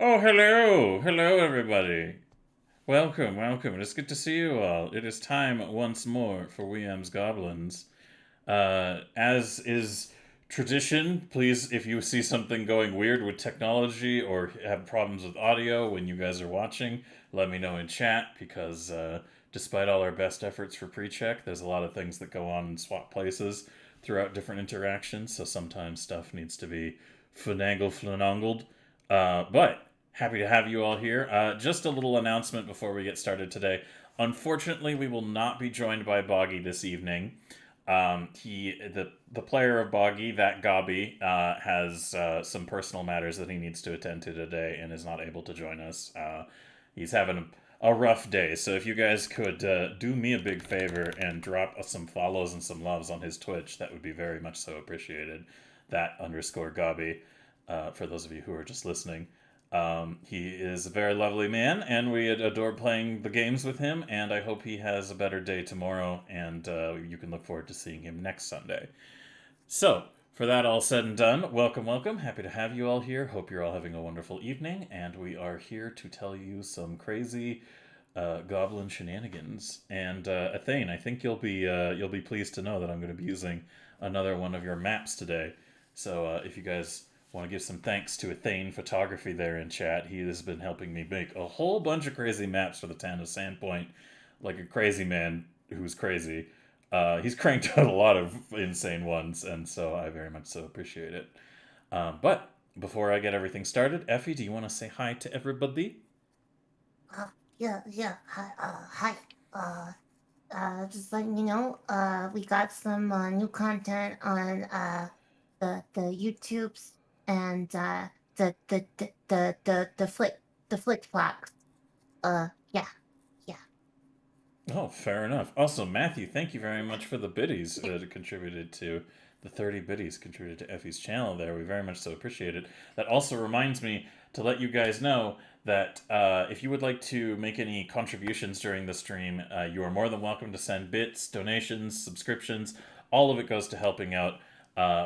Oh, hello! Hello, everybody! Welcome, welcome. It's good to see you all. It is time once more for Amz Goblinz. As is tradition, please, if you see something going weird with technology or have problems with audio when you guys are watching, let me know in chat because despite all our best efforts for pre check, there's a lot of things that go on in swap places throughout different interactions, so sometimes stuff needs to be flanangled. But happy to have you all here. Just a little announcement before we get started today. Unfortunately, we will not be joined by Boggy this evening. The player of Boggy, that Gobby, has some personal matters that he needs to attend to today and is not able to join us. He's having a rough day, so if you guys could do me a big favor and drop some follows and some loves on his Twitch, that would be very much so appreciated. That underscore Gobby, for those of you who are just listening. He is a very lovely man, and we adore playing the games with him. And I hope he has a better day tomorrow, and you can look forward to seeing him next Sunday. So, for that all said and done, welcome, welcome. Happy to have you all here. Hope you're all having a wonderful evening, and we are here to tell you some crazy goblin shenanigans. And Athane, I think you'll be pleased to know that I'm going to be using another one of your maps today. So if you guys want to give some thanks to Athane Photography there in chat, he has been helping me make a whole bunch of crazy maps for the town of Sandpoint, like a crazy man who's crazy. He's cranked out a lot of insane ones, and so I very much so appreciate it. But before I get everything started, Effie, do you want to say hi to everybody? Yeah. Hi. Just letting you know, we got some new content on the YouTubes and the flick flocks. Yeah, yeah. Oh, fair enough. Also, Matthew, thank you very much for the biddies that contributed to the 30 biddies contributed to Effie's channel there. We very much so appreciate it. That also reminds me to let you guys know that if you would like to make any contributions during the stream, you are more than welcome to send bits, donations, subscriptions. All of it goes to helping out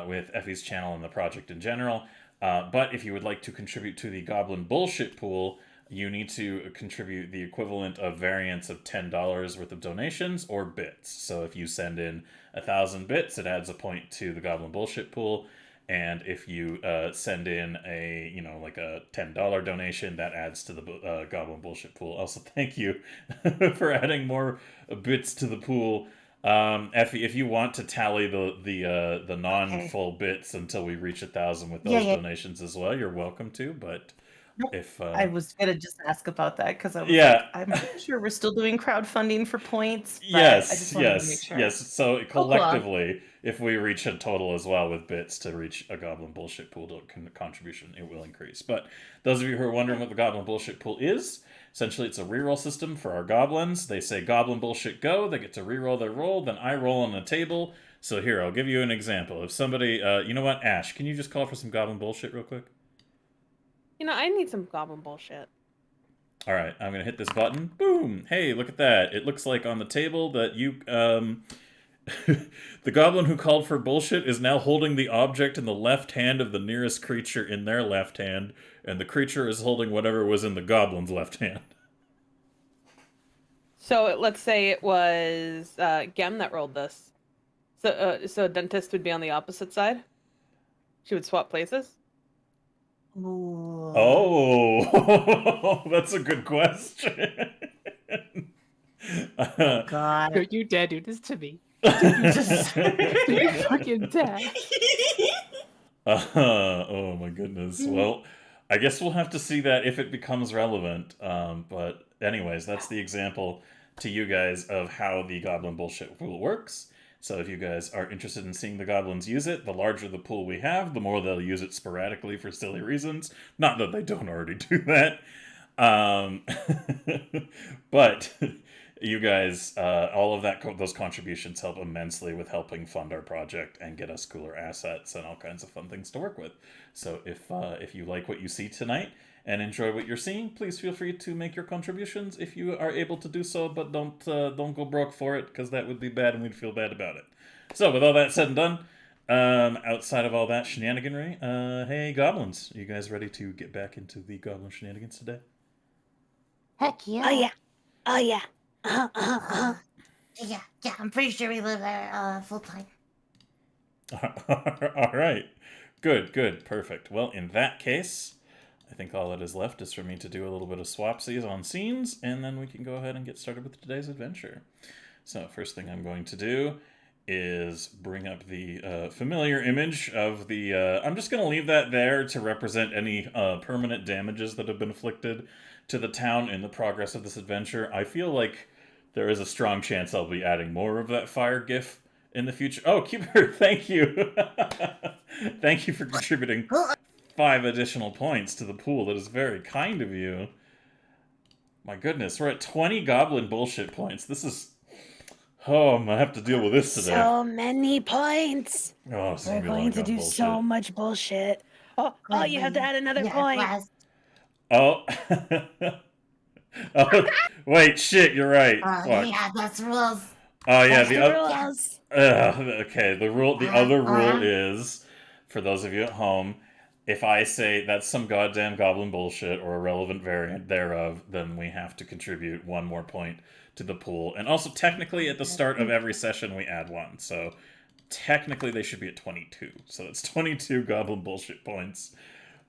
with Effie's channel and the project in general. But if you would like to contribute to the Goblin Bullshit Pool, you need to contribute the equivalent of variance of $10 worth of donations or bits. So if you send in 1,000 bits, it adds a point to the Goblin Bullshit Pool. And if you send in like a $10 donation, that adds to the Goblin Bullshit Pool. Also, thank you for adding more bits to the pool. Effie, if you want to tally the non Okay. full bits until we reach 1,000 with Yeah, those yeah. donations as well, you're welcome to. But Nope. if I was gonna just ask about that because I was yeah, like, I'm pretty sure we're still doing crowdfunding for points, but I yes, just wanted to make yes, sure. yes. So Oh, cool. collectively, if we reach a total as well with bits to reach a Goblin Bullshit Pool contribution, it will increase. But those of you who are wondering what the Goblin Bullshit Pool is, essentially it's a reroll system for our goblins. They say Goblin Bullshit Go, they get to reroll their roll, then I roll on the table. So here, I'll give you an example. If somebody, you know what, Ash, can you just call for some Goblin Bullshit real quick? I need some goblin bullshit. All right, I'm gonna hit this button. Boom! Hey, look at that. It looks like on the table that you the goblin who called for bullshit is now holding the object in the left hand of the nearest creature in their left hand, and the creature is holding whatever was in the goblin's left hand. So let's say it was Gem that rolled this. So dentist would be on the opposite side. She would swap places. Ooh. Oh, that's a good question. Oh God. Don't you dare do this to me. Don't you fucking dare. Oh my goodness. Well, I guess we'll have to see that if it becomes relevant. But anyways, that's the example to you guys of how the goblin bullshit pool works. So if you guys are interested in seeing the goblins use it, the larger the pool we have, the more they'll use it sporadically for silly reasons. Not that they don't already do that. Um, but you guys, all of those contributions help immensely with helping fund our project and get us cooler assets and all kinds of fun things to work with. So if you like what you see tonight and enjoy what you're seeing, please feel free to make your contributions if you are able to do so. But don't go broke for it because that would be bad and we'd feel bad about it. So with all that said and done, Outside of all that shenaniganry, hey goblins, are you guys ready to get back into the goblin shenanigans today? Heck yeah. Oh yeah. Oh yeah. Uh, yeah, I'm pretty sure we live there full time. All right. Good, perfect. Well, in that case, I think all that is left is for me to do a little bit of swapsies on scenes, and then we can go ahead and get started with today's adventure. So, first thing I'm going to do is bring up the familiar image of the. I'm just going to leave that there to represent any permanent damages that have been inflicted to the town in the progress of this adventure. I feel like there is a strong chance I'll be adding more of that fire gif in the future. Oh, Keeper, thank you. Thank you for contributing 5 additional points to the pool. That is very kind of you. My goodness, we're at 20 goblin bullshit points. This is... Oh, I'm gonna have to deal with this today. So many points. Oh, this is We're gonna be a going long to do bullshit. so much bullshit. Oh, you have to add another point. Class. Oh. Oh, wait, shit, you're right. Fuck. Yeah, that's rules. Oh, yeah, That's the the other... rules. Okay, the other rule is, for those of you at home, if I say that's some goddamn goblin bullshit or a relevant variant thereof, then we have to contribute 1 more point to the pool. And also, technically, at the start of every session, we add 1. So, technically, they should be at 22. So, that's 22 goblin bullshit points.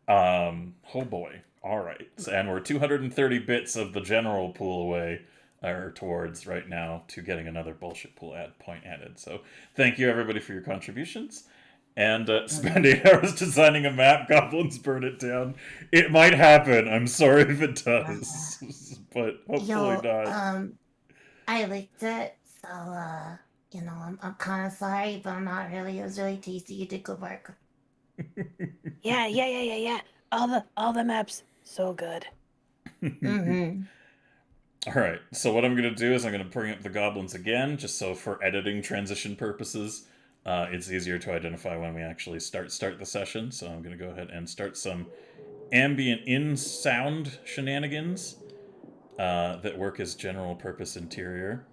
Oh boy. Alright. And we're 230 bits of the general pool away, or towards right now, to getting another bullshit pool point added. So, thank you everybody for your contributions. And spend 8 hours designing a map, goblins burn it down. It might happen. I'm sorry if it does. But hopefully not. I licked it, so, I'm kind of sorry, but I'm not really. It was really tasty. You did good work. Yeah. All the maps, so good. Mm-hmm. Alright, so what I'm going to do is I'm going to bring up the goblins again, just so for editing transition purposes, it's easier to identify when we actually start the session. So I'm going to go ahead and start some ambient in-sound shenanigans that work as general purpose interior.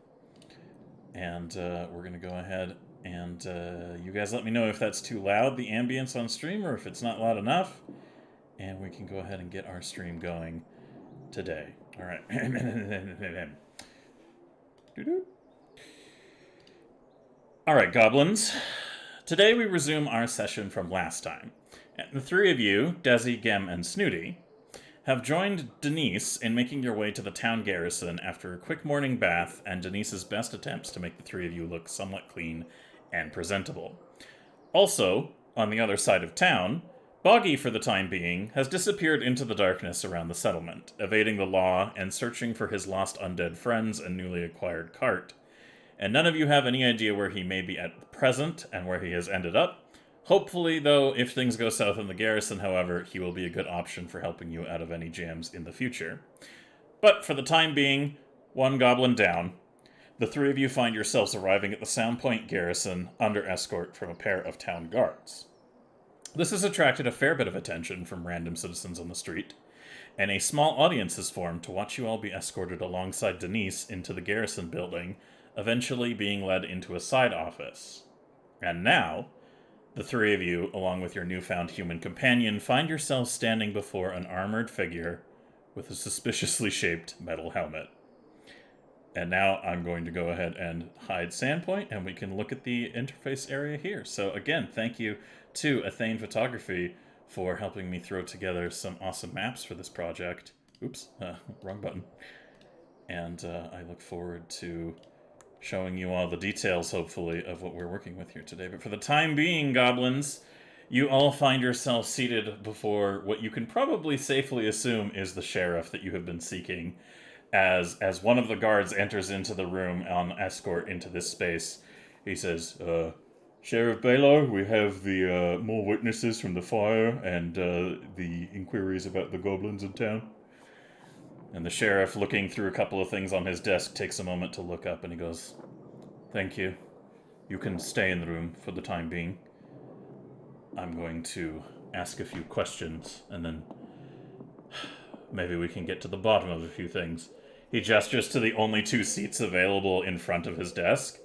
And we're going to go ahead and you guys let me know if that's too loud, the ambience on stream, or if it's not loud enough. And we can go ahead and get our stream going today. All right. All right, goblins. Today we resume our session from last time. And the 3 of you, Desi, Gem, and Snooty, have joined Denise in making your way to the town garrison after a quick morning bath and Denise's best attempts to make the 3 of you look somewhat clean and presentable. Also, on the other side of town, Boggy, for the time being, has disappeared into the darkness around the settlement, evading the law and searching for his lost undead friends and newly acquired cart. And none of you have any idea where he may be at present and where he has ended up. Hopefully, though, if things go south in the garrison, however, he will be a good option for helping you out of any jams in the future. But for the time being, 1 goblin down. The 3 of you find yourselves arriving at the Sound Point garrison under escort from a pair of town guards. This has attracted a fair bit of attention from random citizens on the street, and a small audience has formed to watch you all be escorted alongside Denise into the garrison building, eventually being led into a side office. And now, the 3 of you, along with your newfound human companion, find yourselves standing before an armored figure with a suspiciously shaped metal helmet. And now I'm going to go ahead and hide Sandpoint, and we can look at the interface area here. So again, thank you to Athane Photography for helping me throw together some awesome maps for this project. Oops, wrong button. And I look forward to showing you all the details, hopefully, of what we're working with here today. But for the time being, goblins, you all find yourselves seated before what you can probably safely assume is the sheriff that you have been seeking. As one of the guards enters into the room on escort into this space, he says, Sheriff Baylor, we have the more witnesses from the fire and the inquiries about the goblins in town. And the sheriff, looking through a couple of things on his desk, takes a moment to look up and he goes, Thank you. You can stay in the room for the time being. I'm going to ask a few questions and then maybe we can get to the bottom of a few things. He gestures to the only 2 seats available in front of his desk.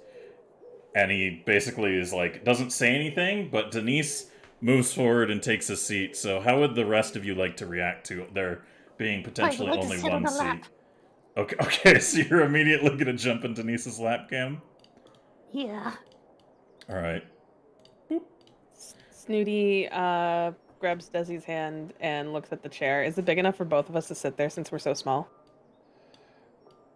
And he basically is like, doesn't say anything, but Denise moves forward and takes a seat. So how would the rest of you like to react to there being potentially like to only sit on one the lap. seat? Okay, so you're immediately gonna jump in Denise's lap, Cam? Yeah. Alright. Snooty grabs Desi's hand and looks at the chair. Is it big enough for both of us to sit there since we're so small?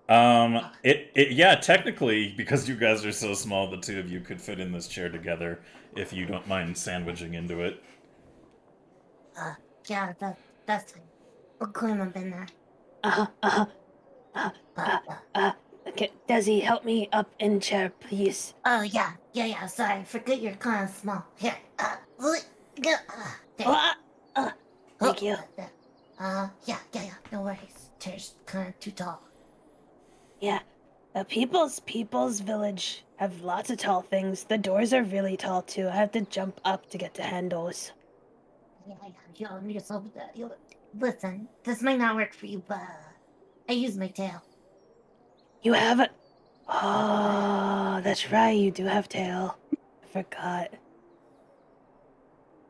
Yeah, technically, because you guys are so small, the two of you could fit in this chair together if you don't mind sandwiching into it. Yeah, that's fine. We'll climb up in there. Okay, Desi, help me up in chair, please. Oh, yeah. Sorry, forget you're kind of small. Here. There. Thank you. There. Yeah. No worries. Chair's kind of too tall. Yeah. People's Village have lots of tall things. The doors are really tall too. I have to jump up to get to handles. Listen, this might not work for you, but I use my tail. You have it. Oh, that's right. You do have tail. I forgot.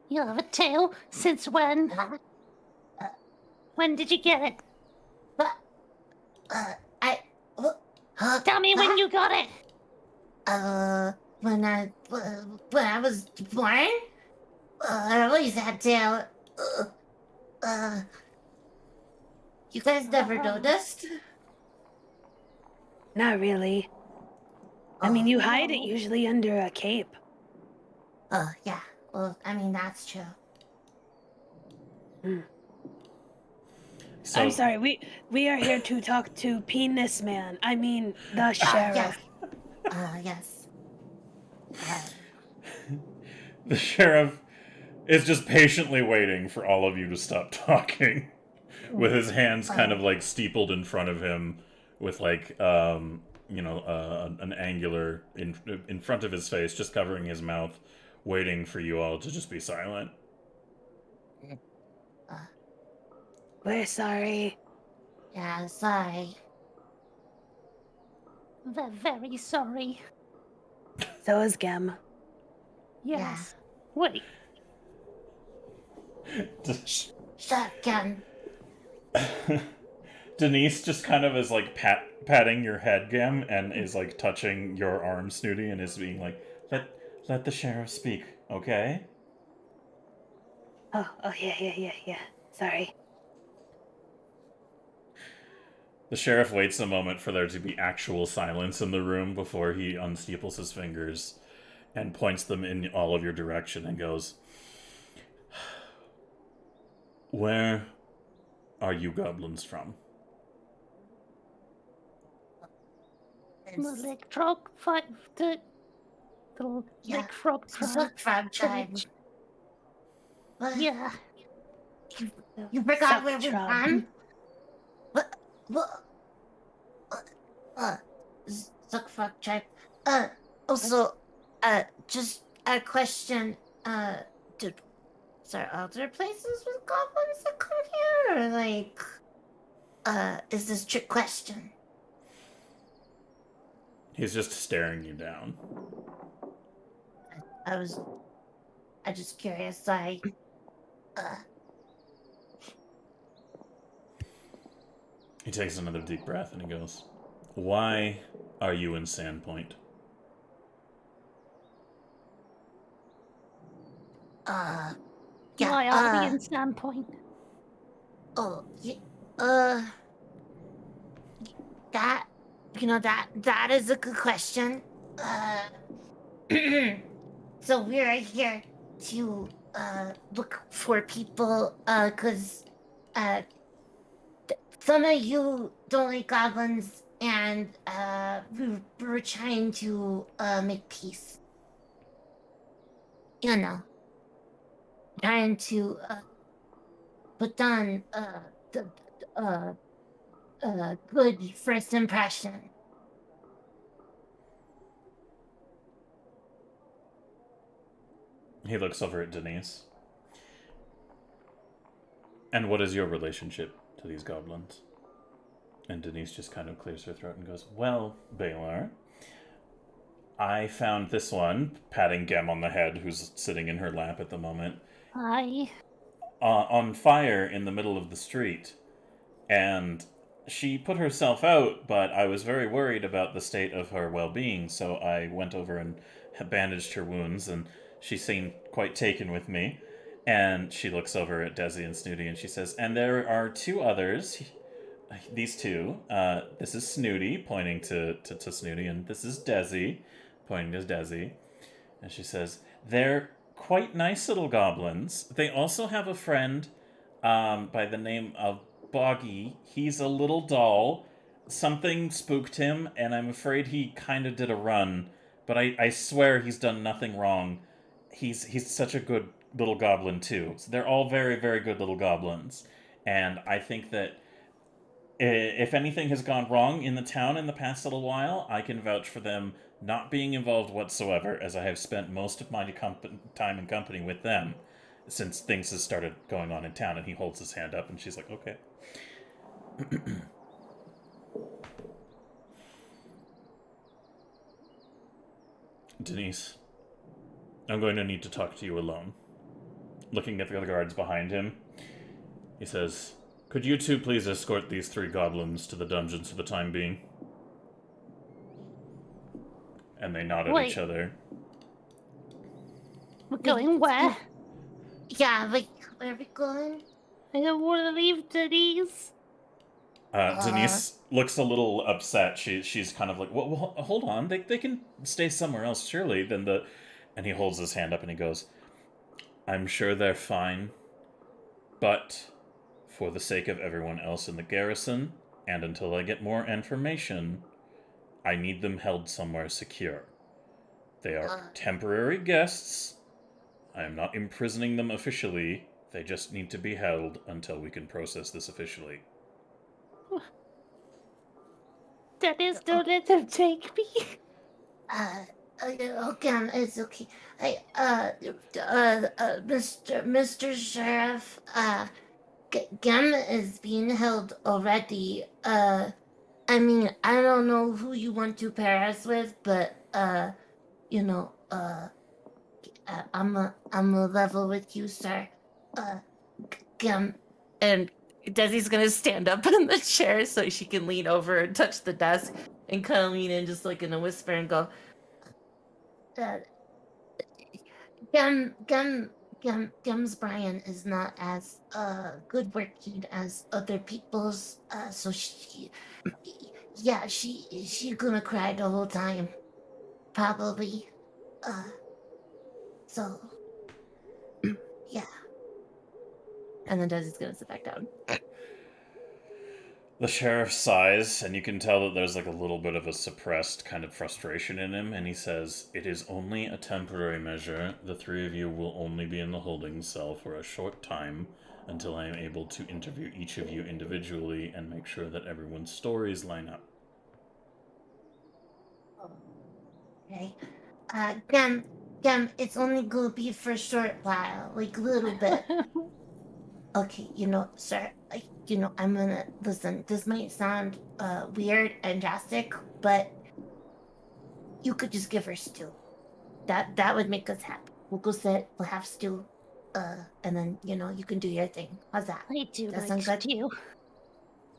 You have a tail? Since when? When did you get it? Tell me when you got it. When I was born. I always had tail. You guys never noticed? Not really. I mean, you hide it usually under a cape. Yeah. Well, I mean, that's true. So, I'm sorry. We are here to talk to Penis Man. I mean, the sheriff. Yes. the sheriff is just patiently waiting for all of you to stop talking, with his hands kind of like steepled in front of him, with like an angular in front of his face, just covering his mouth, waiting for you all to just be silent. We're sorry. Yeah, sorry. Very sorry. So is Gem. Yes. Wait. Shotgun. Denise just kind of is like patting your head, Gem, and is like touching your arm, Snooty, and is being like, let the sheriff speak, okay? Oh, yeah. Sorry. The sheriff waits a moment for there to be actual silence in the room before he unsteeples his fingers and points them in all of your direction and goes, "Where are you goblins from?" Lake Frog tribe. Yeah. You forgot where we're from? What? Suck frog tribe. Also, just a question. Are other places with goblins that come here? Or like, is this a trick question? He's just staring you down. I just curious. He takes another deep breath and he goes, "Why are you in Sandpoint?" Yeah. Why are we in Sandpoint? Oh, that, that is a good question. So we're here to, look for people, cause, some of you don't like goblins, and, we were trying to, make peace. You know. Trying to, put on, good first impression. He looks over at Denise. "And what is your relationship to these goblins?" And Denise just kind of clears her throat and goes, "Well, Baylor, I found this one, patting Gem on the head, who's sitting in her lap at the moment, Aye. on fire in the middle of the street. And she put herself out, but I was very worried about the state of her well-being, so I went over and bandaged her wounds, and she seemed quite taken with me. And she looks over at Desi and Snooty, and she says, and there are two others. These two. This is Snooty, pointing to Snooty, and this is Desi, pointing to Desi. And she says, they're quite nice little goblins. They also have a friend by the name of Boggy. He's a little doll. Something spooked him, and I'm afraid he kind of did a run. But I swear he's done nothing wrong. He's such a good little goblin, too. So they're all very, very good little goblins. And I think that if anything has gone wrong in the town in the past little while, I can vouch for them not being involved whatsoever, as I have spent most of my time in company with them since things have started going on in town. And he holds his hand up, and she's like, okay. Denise, I'm going to need to talk to you alone. Looking at the other guards behind him, he says, could you two please escort these three goblins to the dungeons for the time being? And they nod at each other. We're going where? Yeah, like, where are we going? I don't want to leave Denise. Denise looks a little upset. She's kind of like, well, hold on. They can stay somewhere else, surely. And he holds his hand up and he goes, I'm sure they're fine, but for the sake of everyone else in the garrison, and until I get more information, I need them held somewhere secure. They are temporary guests. I am not imprisoning them officially. They just need to be held until we can process this officially. Dennis, don't let them take me. Okay, it's okay. Mr. Sheriff, Gem is being held already. I mean, I don't know who you want to pair us with, but, I'm a level with you, sir. Gem. And Desi's gonna stand up in the chair so she can lean over and touch the desk and kind of lean in just like in a whisper and go, Gem's Brian is not as good working as other people's, so she gonna cry the whole time, probably. So yeah. and then Desi's gonna sit back down. The sheriff sighs, and you can tell that there's like a little bit of a suppressed kind of frustration in him, and he says, it is only a temporary measure. The three of you will only be in the holding cell for a short time until I am able to interview each of you individually and make sure that everyone's stories line up. Okay. Gem, it's only gonna be for a short while, like a little bit. Okay, sir, I'm gonna listen. This might sound weird and drastic, but you could just give her stew. That would make us happy. We'll go sit. We'll have stew, and then you can do your thing. How's that? I do That like sound good? stew.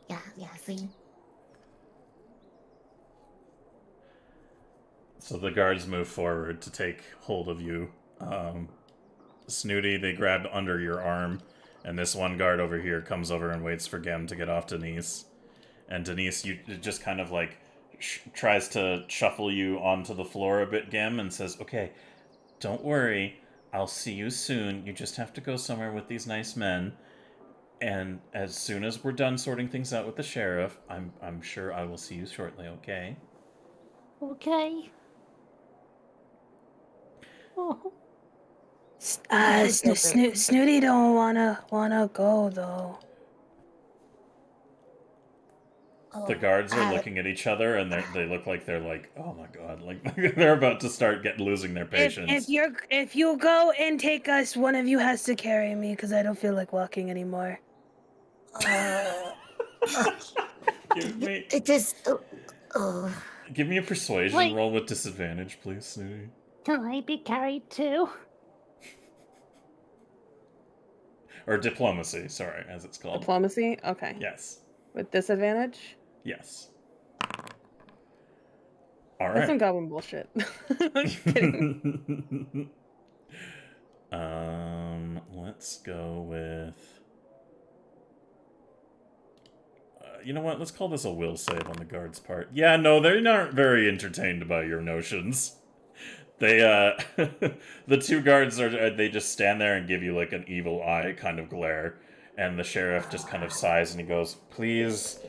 Yeah. See. So the guards move forward to take hold of you. Snooty, they grab under your arm, and this one guard over here comes over and waits for Gem to get off Denise. And Denise, you just kind of like tries to shuffle you onto the floor a bit, Gem, and says, okay, don't worry, I'll see you soon. You just have to go somewhere with these nice men. And as soon as we're done sorting things out with the sheriff, I'm sure I will see you shortly, okay? Okay. Oh. Snooty don't wanna go though. The guards are looking at each other, and they look like they're like, oh my god, like they're about to start losing their patience. If you go and take us, one of you has to carry me because I don't feel like walking anymore. Give me. It is. Give me a persuasion Wait. roll with disadvantage, please, Snooty. Can I be carried too? Or diplomacy, sorry, as it's called. Diplomacy? Okay. Yes. With disadvantage? Yes. All That's some right. goblin bullshit. I'm just kidding. Let's go with. You know what? Let's call this a will save on the guard's part. Yeah, no, they aren't very entertained by your notions. They, the two guards they just stand there and give you like an evil eye kind of glare. And the sheriff just kind of sighs and he goes, "Please,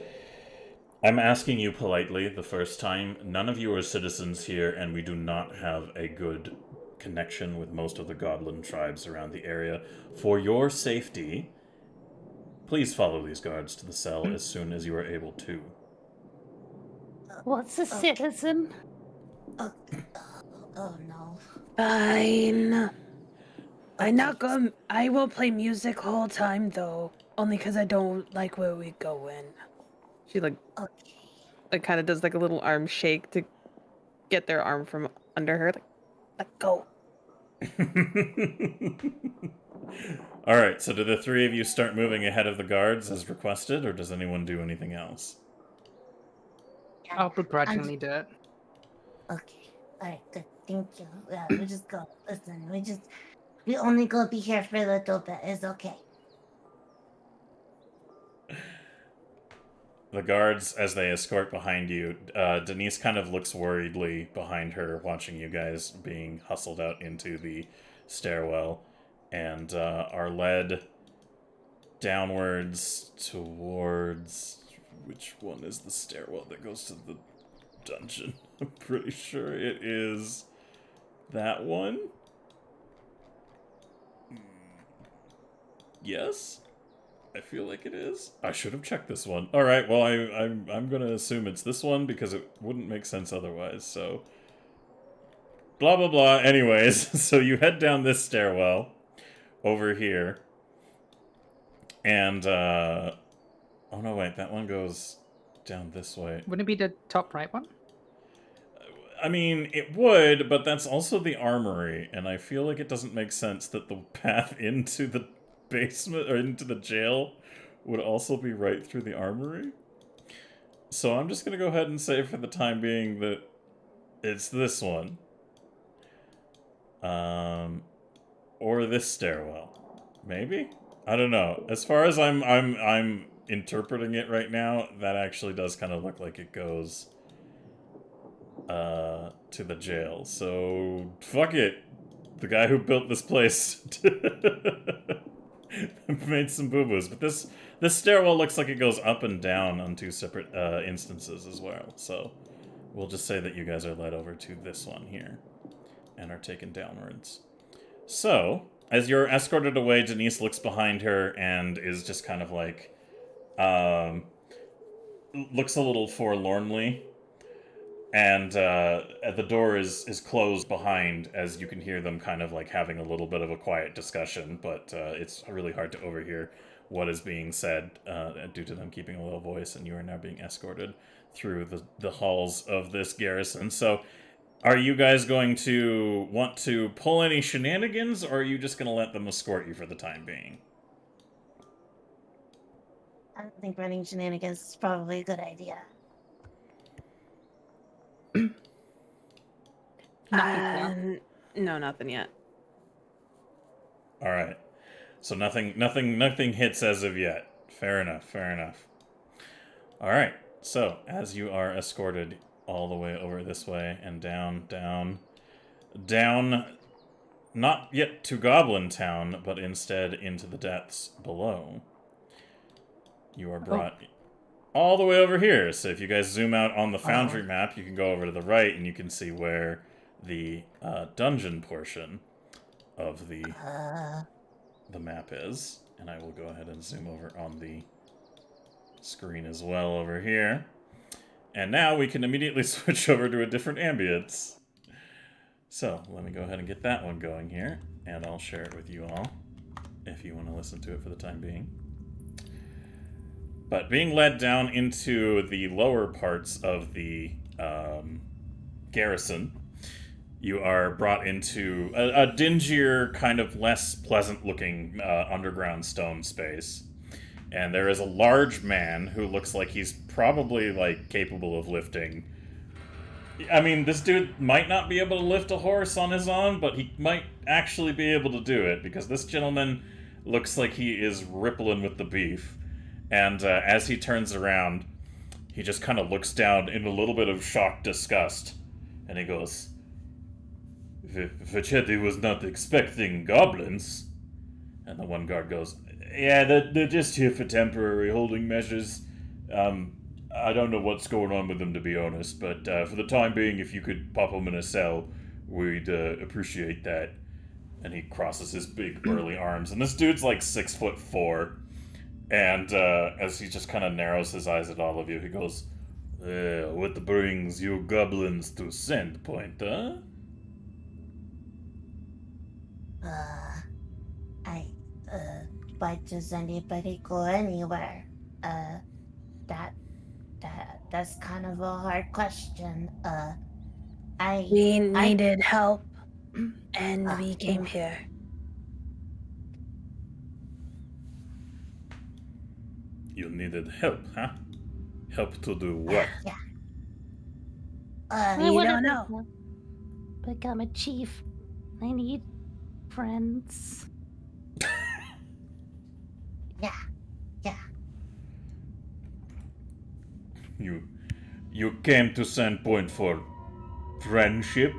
I'm asking you politely the first time. None of you are citizens here, and we do not have a good connection with most of the goblin tribes around the area. For your safety, please follow these guards to the cell as soon as you are able to." What's a citizen? Oh, oh no. Fine. I will play music whole time though, only because I don't like where we go in. She like Okay. kind of does like a little arm shake to get their arm from under her. Like, Let go. All right, so do the three of you start moving ahead of the guards as requested, or does anyone do anything else? I'll begrudgingly do it. Okay. Alright, good. Thank you. Yeah, we just go. Listen, we only gonna be here for a little bit. It's okay. The guards, as they escort behind you, Denise kind of looks worriedly behind her, watching you guys being hustled out into the stairwell, and are led downwards towards... Which one is the stairwell that goes to the dungeon? I'm pretty sure it is that one. Yes? I feel like it is. I should have checked this one. All right, well, I'm gonna assume it's this one because it wouldn't make sense otherwise, so... Blah, blah, blah. Anyways, so you head down this stairwell over here. And, oh, no, wait. That one goes down this way. Wouldn't it be the top right one? I mean, it would, but that's also the armory. And I feel like it doesn't make sense that the path into the basement or into the jail would also be right through the armory. So I'm just going to go ahead and say for the time being that it's this one. Or this stairwell. Maybe? I don't know. As far as I'm interpreting it right now, that actually does kind of look like it goes to the jail. So fuck it. The guy who built this place made some boo-boos. But this stairwell looks like it goes up and down on two separate instances as well. So we'll just say that you guys are led over to this one here and are taken downwards. So, as you're escorted away, Denise looks behind her and is just kind of like, looks a little forlornly. And the door is closed behind, as you can hear them kind of like having a little bit of a quiet discussion, but it's really hard to overhear what is being said due to them keeping a low voice, and you are now being escorted through the halls of this garrison. So, are you guys going to want to pull any shenanigans, or are you just going to let them escort you for the time being? I don't think running shenanigans is probably a good idea. Nothing. No, nothing yet. All right. So nothing hits as of yet. Fair enough. All right. So, as you are escorted all the way over this way and down, not yet to Goblin Town, but instead into the depths below, you are brought all the way over here. So if you guys zoom out on the Foundry map, you can go over to the right and you can see where the dungeon portion of the map is. And I will go ahead and zoom over on the screen as well over here. And now we can immediately switch over to a different ambience. So, let me go ahead and get that one going here, and I'll share it with you all, if you want to listen to it for the time being. But being led down into the lower parts of the garrison, you are brought into a dingier, kind of less pleasant-looking underground stone space. And there is a large man who looks like he's probably, like, capable of lifting. I mean, this dude might not be able to lift a horse on his own, but he might actually be able to do it, because this gentleman looks like he is rippling with the beef. And as he turns around, he just kind of looks down in a little bit of shocked disgust. And he goes, Vachetti was not expecting goblins. And the one guard goes, yeah, they're just here for temporary holding measures. I don't know what's going on with them, to be honest, but for the time being, if you could pop them in a cell, we'd appreciate that. And he crosses his big burly arms, and this dude's like 6'4", and as he just kind of narrows his eyes at all of you, he goes, what brings you goblins to Sandpoint, huh? Why does anybody go anywhere? That's kind of a hard question. We needed help, and we came here. You needed help, huh? Help to do what? Yeah. I You wanna don't know. become a chief. I need friends. Yeah. You came to Sandpoint for friendship?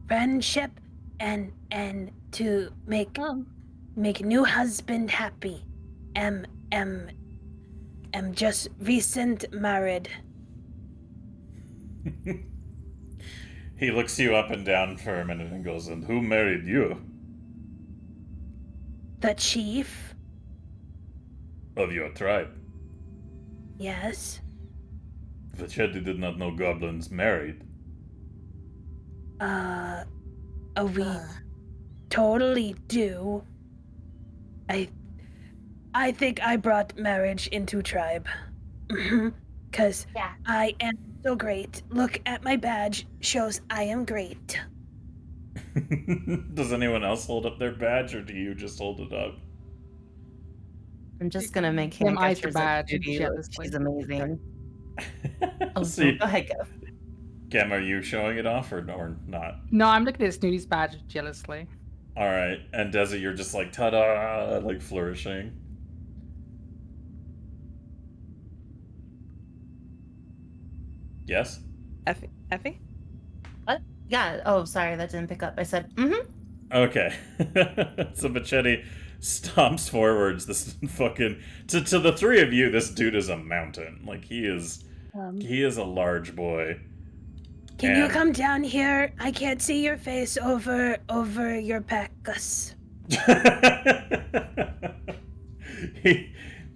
Friendship and to make new husband happy. Am just recent married. He looks you up and down for a minute and goes, and who married you? The chief? Of your tribe. Yes. Vachetti did not know goblins married. We totally do. I think I brought marriage into tribe. 'Cause Yeah. I am so great. Look at my badge, shows I am great. Does anyone else hold up their badge, or do you just hold it up? I'm just gonna make Kim him eyes your gestures at badge Judy, like jealously. she's amazing. Oh, See, go ahead, go. Gem, are you showing it off or not? No, I'm looking at Snooty's badge jealously. All right, and Desi, you're just like ta-da, like flourishing. Yes. Effie? Yeah. Oh, sorry, that didn't pick up. I said, mm-hmm. Okay. So Machete stomps forwards. This fucking to the three of you. This dude is a mountain. Like he is a large boy. Can you And- come down here? I can't see your face over your packus.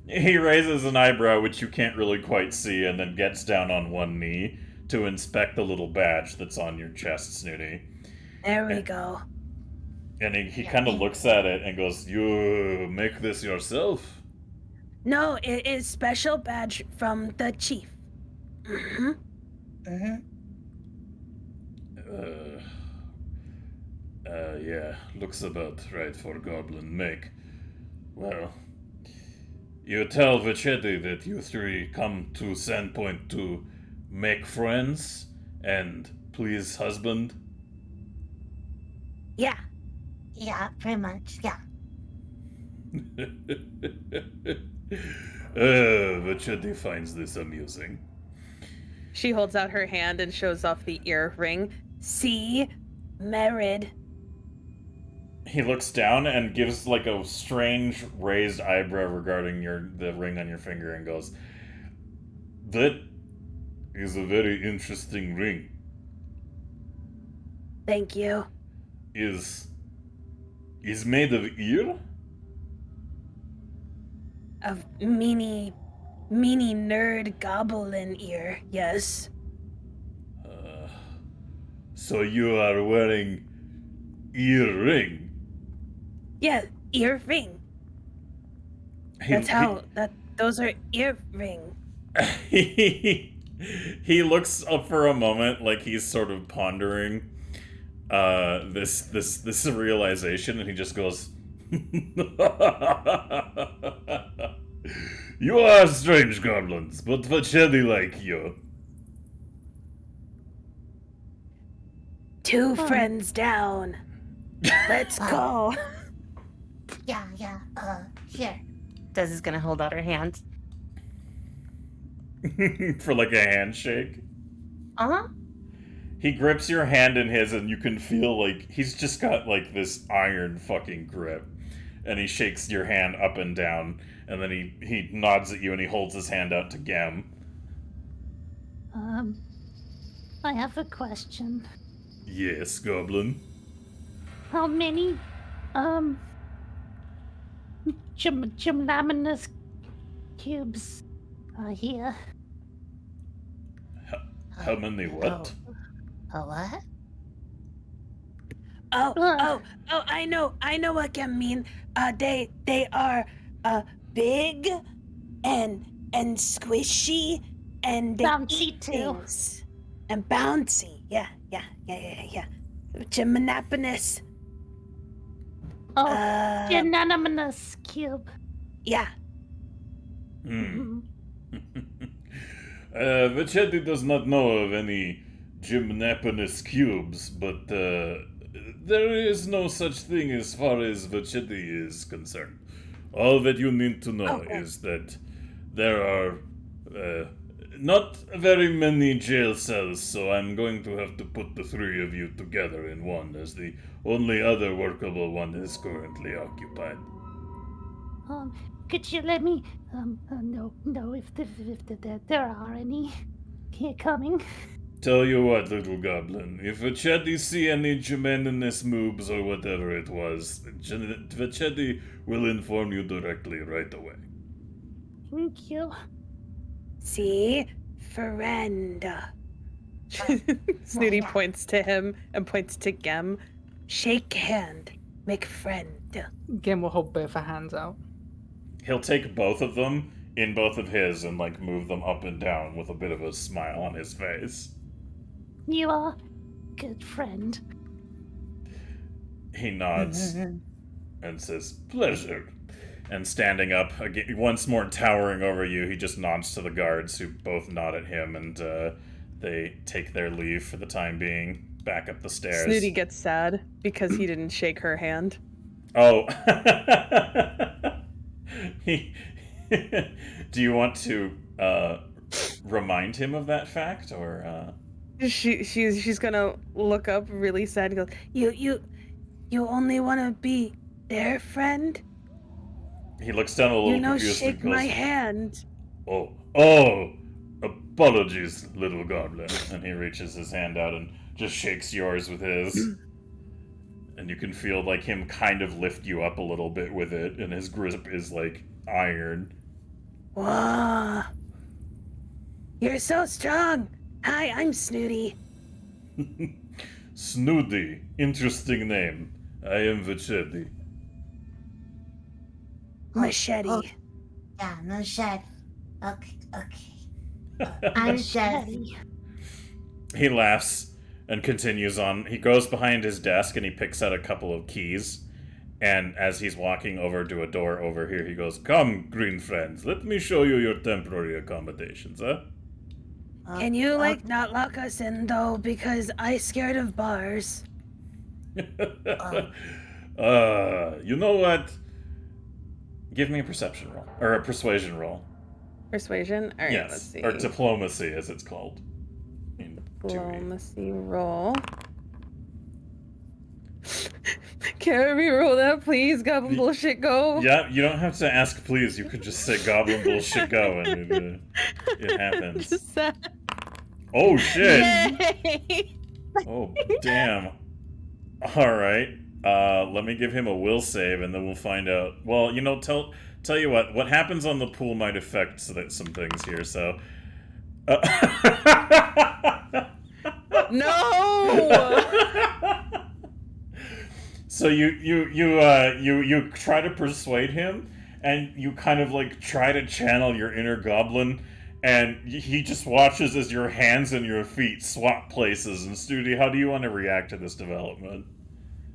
he raises an eyebrow, which you can't really quite see, and then gets down on one knee to inspect the little badge that's on your chest, Snooty. There we go. And he kind of looks at it and goes, "You make this yourself?" No, it is special badge from the chief. Mhm. Yeah, looks about right for goblin make. Well, you tell Vachetti that you three come to Sandpoint to make friends and please husband. Yeah. Yeah, pretty much. Yeah. Vachetti finds this amusing. She holds out her hand and shows off the earring. See? Married. He looks down and gives like a strange raised eyebrow regarding the ring on your finger and goes, "That is a very interesting ring. Thank you. Is made of ear?" Of meanie nerd goblin ear, yes. So you are wearing earring. Yeah, earring. Those are earring. He He looks up for a moment like he's sort of pondering this realization, and he just goes, "You are strange goblins, but Vachedi like you." Two friends down. Let's go. Yeah, here. Desi's gonna hold out her hand. For like a handshake. Uh-huh. He grips your hand in his, and you can feel like he's just got like this iron fucking grip. And he shakes your hand up and down, and then he nods at you and he holds his hand out to Gem. I have a question. Yes, Goblin. How many, gymnaminous cubes are here? How many what? A what? Oh, I know what I mean. They are big and squishy and they Bouncy eat too. things. And bouncy. Yeah. Gymnaminous. Oh, unanimous cube. Yeah. Hmm. Vachedi does not know of any gymnapanous cubes, but there is no such thing as far as Vachedi is concerned. All that you need to know is that there are not very many jail cells, so I'm going to have to put the three of you together in one, as the only other workable one is currently occupied. Could you let me know if there are any here coming? Tell you what, little goblin, if Vachedi see any Jimenez moves or whatever it was, Vachedi will inform you directly right away. Thank you. See? Friend. Snooty points to him and points to Gem. Shake hand. Make friend. Gim will hold both her hands out. He'll take both of them in both of his and like move them up and down with a bit of a smile on his face. You are good friend. He nods and says, "Pleasure." And standing up, again, once more towering over you, he just nods to the guards, who both nod at him, and they take their leave for the time being, back up the stairs. Snooty gets sad because he didn't shake her hand. Oh. Do you want to remind him of that fact, or? She's gonna look up really sad and go, You only want to be their friend? He looks down a little confused Shake and goes, my hand. Oh, apologies, little goblin. And he reaches his hand out and just shakes yours with his. And you can feel like him kind of lift you up a little bit with it, and his grip is like iron. Whoa. You're so strong. Hi, I'm Snooty. Snooty, interesting name. I am Vachedi. Machete. Yeah, no shed. Okay. I'm Desi. He laughs and continues on. He goes behind his desk and he picks out a couple of keys. And as he's walking over to a door over here, he goes, "Come, green friends, let me show you your temporary accommodations, huh?" Can you, not lock us in, though, because I scared of bars. You know what? Give me a perception roll. Or a persuasion roll. Persuasion? Alright, Yes, let's see. or diplomacy, as it's called. In 2E. Diplomacy roll. Can we roll that, please? Goblin bullshit go. Yeah, you don't have to ask please, you could just say goblin bullshit go, and it happens. Just sad. Oh shit! Yay! Oh, damn. Alright. Let me give him a will save, and then we'll find out. Well, tell you what happens on the pool might affect some things here, so... No! So you try to persuade him, and you kind of like try to channel your inner goblin, And he just watches as your hands and your feet swap places. And Studi, how do you want to react to this development?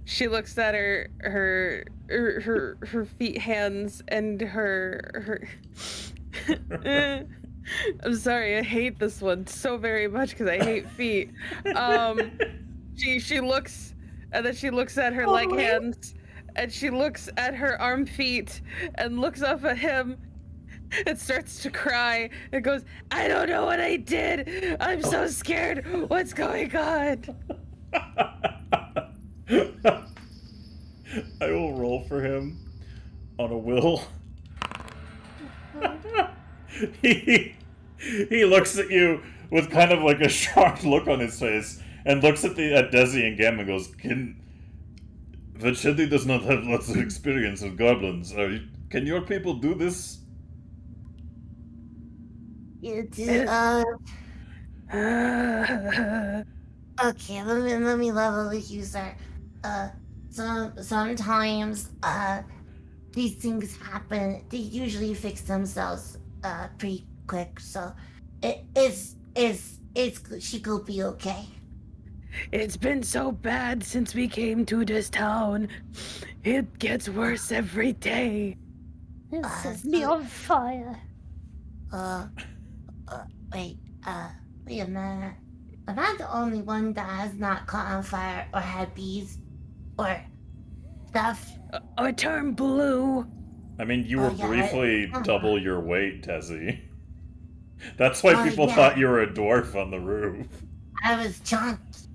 She looks at her feet, hands, and her. I'm sorry, I hate this one so very much because I hate feet. She looks, and then she looks at her leg hands, and she looks at her arm feet, and looks up at him, and starts to cry. And goes, "I don't know what I did. I'm so scared. What's going on?" I will roll for him on a will. he looks at you with kind of like a shocked look on his face, and looks at Desi and Gam and goes, Vachedi does not have lots of experience with goblins. Can your people do this? Okay, let me level with you, sir. Sometimes these things happen. They usually fix themselves pretty quick, so she could be okay. It's been so bad since we came to this town. It gets worse every day. It set me on fire. Wait a minute. Am I the only one that has not caught on fire or had bees or stuff? Or turn blue. I mean, you were yeah, briefly double your weight, Tessie. That's why people yeah. thought you were a dwarf on the roof. I was chunked.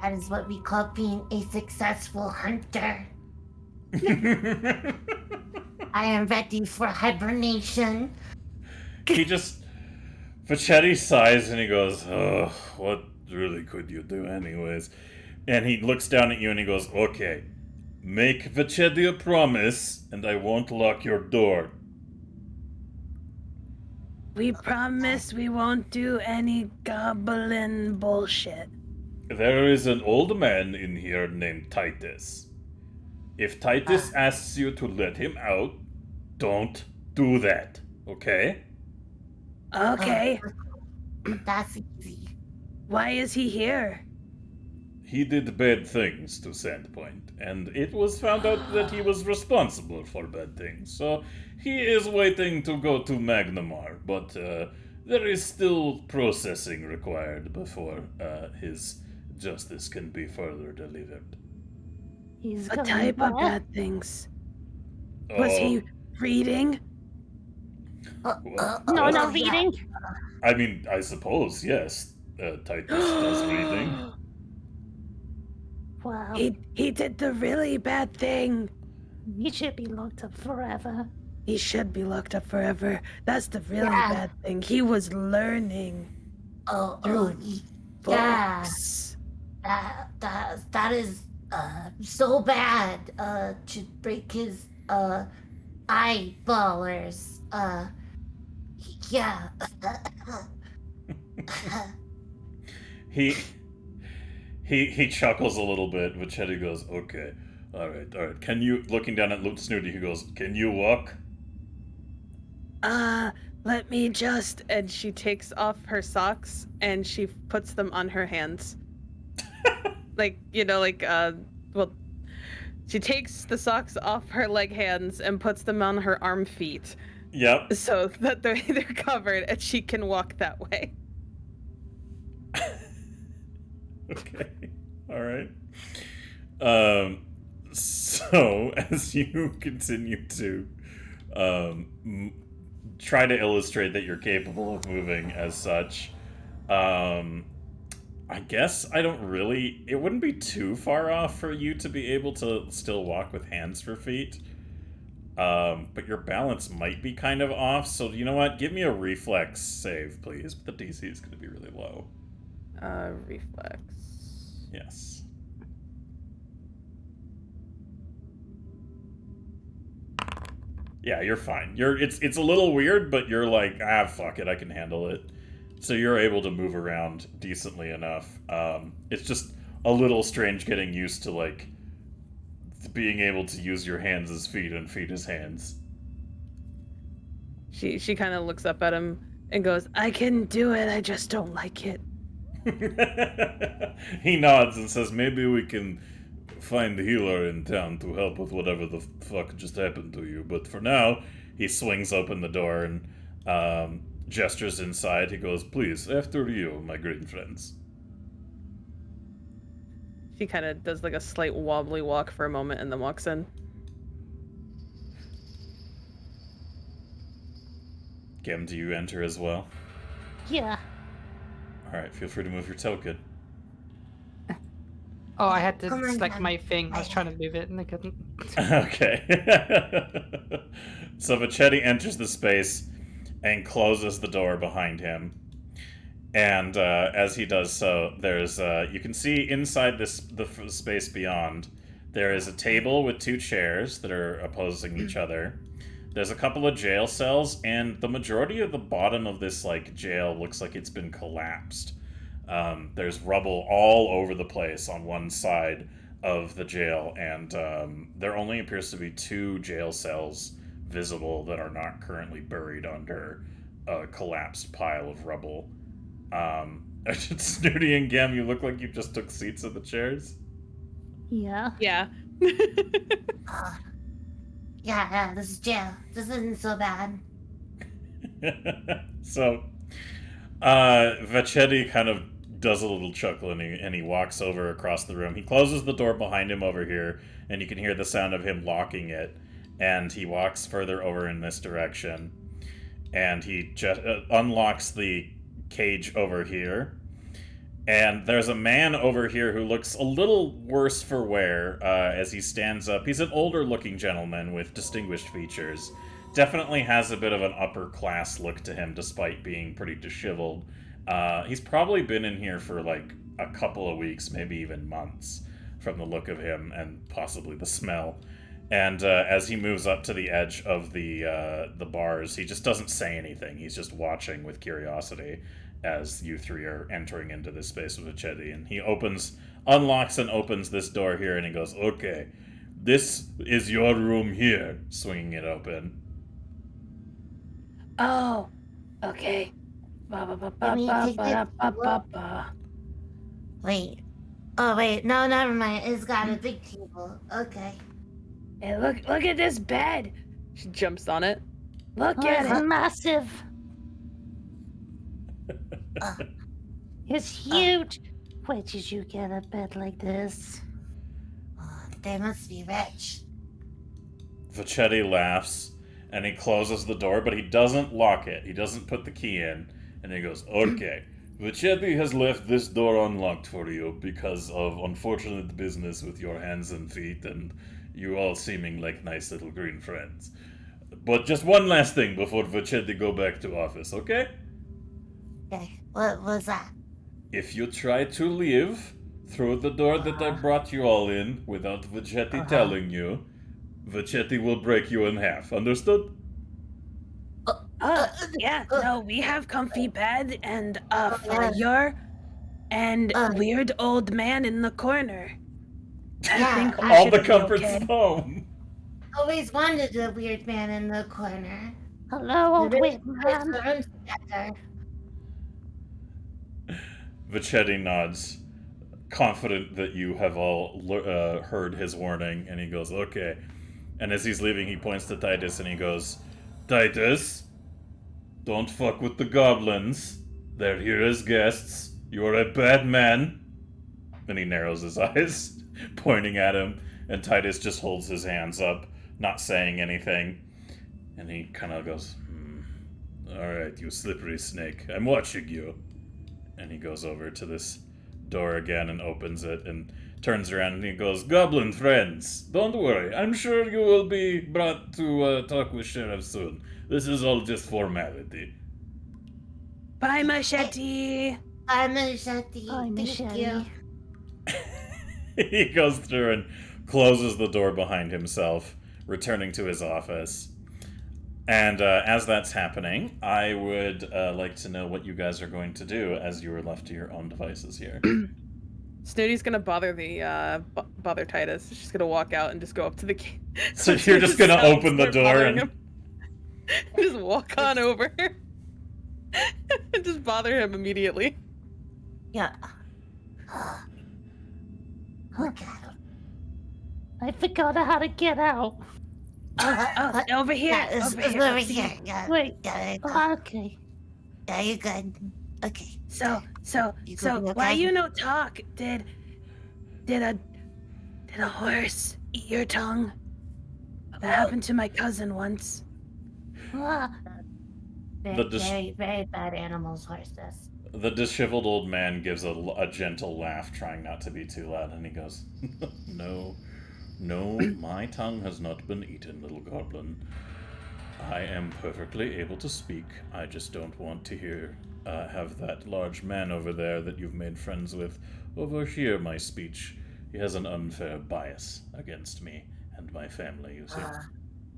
That is what we call being a successful hunter. I am ready for hibernation. Vachetti sighs and he goes, "Oh, what really could you do anyways?" And he looks down at you and he goes, "Okay, make Vachetti a promise and I won't lock your door." We promise we won't do any goblin bullshit. There is an old man in here named Titus. If Titus asks you to let him out, don't do that, okay? Okay. That's easy. Why is he here? He did bad things to Sandpoint, and it was found out that he was responsible for bad things, so he is waiting to go to Magnamar, but there is still processing required before his justice can be further delivered. He's What going type of back. bad things? Was he reading? No, yeah. reading. I mean, I suppose, yes. Titus does reading. Wow. He did the really bad thing. He should be locked up forever. He should be locked up forever. That's the really Yeah. bad thing. He was learning Yeah. books. That is so bad. To break his eyeballers. Yeah. He chuckles a little bit, but Chetty goes, "Okay, all right. Can you?" Looking down at Snooty, he goes, "Can you walk?" Let me just. And she takes off her socks and she puts them on her hands. She takes the socks off her leg hands and puts them on her arm feet. Yep. So that they're covered and she can walk that way. Okay. All right. So as you continue to try to illustrate that you're capable of moving as such, I guess it wouldn't be too far off for you to be able to still walk with hands for feet. But your balance might be kind of off, so you know what? Give me a reflex save, please. But the DC is going to be really low. Reflex. Yes. Yeah, you're fine. It's a little weird, but you're like, fuck it, I can handle it. So you're able to move around decently enough. It's just a little strange getting used to, like, being able to use your hands as feet and feet as hands. She kind of looks up at him and goes, "I can do it. I just don't like it." He nods and says, maybe we can find a healer in town to help with whatever the fuck just happened to you. But for now, he swings open the door and gestures inside. He goes, please, after you, my great friends. She kind of does like a slight wobbly walk for a moment and then walks in. Gem, do you enter as well? Yeah. Alright, feel free to move your token. Oh, I had to Come on, select Gem. my thing. I was trying to move it and I couldn't. Okay. So Vachetti enters the space and closes the door behind him. And as he does so, there's you can see inside the space beyond, there is a table with 2 chairs that are opposing each other. There's a couple of jail cells, and the majority of the bottom of this jail looks like it's been collapsed. There's rubble all over the place on one side of the jail, and there only appears to be 2 jail cells visible that are not currently buried under a collapsed pile of rubble. Snooty and Gem, you look like you just took seats in the chairs. Yeah. Yeah. Yeah, this is jail. This isn't so bad. So, Vachetti kind of does a little chuckle and he walks over across the room. He closes the door behind him over here, and you can hear the sound of him locking it. And he walks further over in this direction, and he just unlocks the cage over here. And there's a man over here who looks a little worse for wear as he stands up. He's an older-looking gentleman with distinguished features. Definitely has a bit of an upper-class look to him, despite being pretty disheveled. He's probably been in here for a couple of weeks, maybe even months, from the look of him and possibly the smell. And as he moves up to the edge of the bars, he just doesn't say anything. He's just watching with curiosity as you 3 are entering into this space with Vachetti. And he unlocks and opens this door here, and he goes, okay, this is your room here, swinging it open. Oh, okay. Wait. Oh, wait. No, never mind. It's got a big table. Okay. Hey, look at this bed. She jumps on it. Look Oh, at it's it. massive. It's huge. Where did you get a bed like this? They must be rich. Vachetti laughs, and he closes the door, but he doesn't lock it. He doesn't put the key in, and he goes, okay, Vachetti has left this door unlocked for you because of unfortunate business with your hands and feet, and you all seeming like nice little green friends. But just one last thing before Vachetti go back to office, okay? Okay. What was that? If you try to leave through the door that I brought you all in without Vachetti telling you, Vachetti will break you in half. Understood? Yeah, no, we have comfy bed and fire and weird old man in the corner. I think we All should the be comforts okay. of home. Always wanted a weird man in the corner. Hello, old Really weird put man. the room together. Vachetti nods, confident that you have all heard his warning, and he goes, okay. And as he's leaving, he points to Titus, and he goes, Titus, don't fuck with the goblins. They're here as guests. You're a bad man. And he narrows his eyes, pointing at him, and Titus just holds his hands up, not saying anything. And he kind of goes, Alright, you slippery snake, I'm watching you. And he goes over to this door again and opens it and turns around and he goes, Goblin friends, don't worry, I'm sure you will be brought to talk with Sheriff soon. This is all just formality. Bye, Machete. I'm Machete. Bye, Thank Machete. you. He goes through and closes the door behind himself, returning to his office. And as that's happening, I would like to know what you guys are going to do as you are left to your own devices here. Snooty's gonna bother Titus. She's gonna walk out and just go up to the key. So you're just gonna open the door and... Just walk on over. And just bother him immediately. Yeah. Look at him. I forgot how to get out. Oh, over here. Yeah, it's over here. over Up here. here. Yeah. Wait. Yeah, Okay. yeah, you're good. Okay. So You gonna be why okay? you no talk? Did a horse eat your tongue? That happened to my cousin once. Ah, Very, very bad animals, horses. The disheveled old man gives a gentle laugh, trying not to be too loud, and he goes, No, my tongue has not been eaten, little goblin. I am perfectly able to speak. I just don't want to have that large man over there that you've made friends with overhear my speech. He has an unfair bias against me and my family, you see.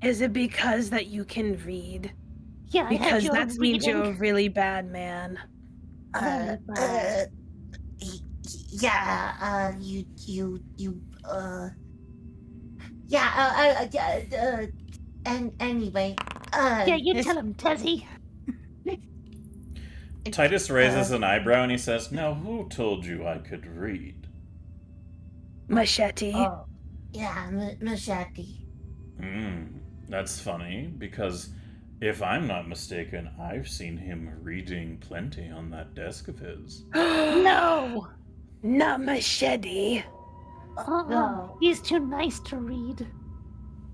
Is it because that you can read? yeah, I had Because your that means you're a reading. really bad man. Yeah, and anyway, Yeah, you tell him, Tezzy. Titus raises an eyebrow and he says, Now who told you I could read? Machete. Oh, yeah, Machete. That's funny, because if I'm not mistaken, I've seen him reading plenty on that desk of his. No. Not Machete. No. He's too nice to read.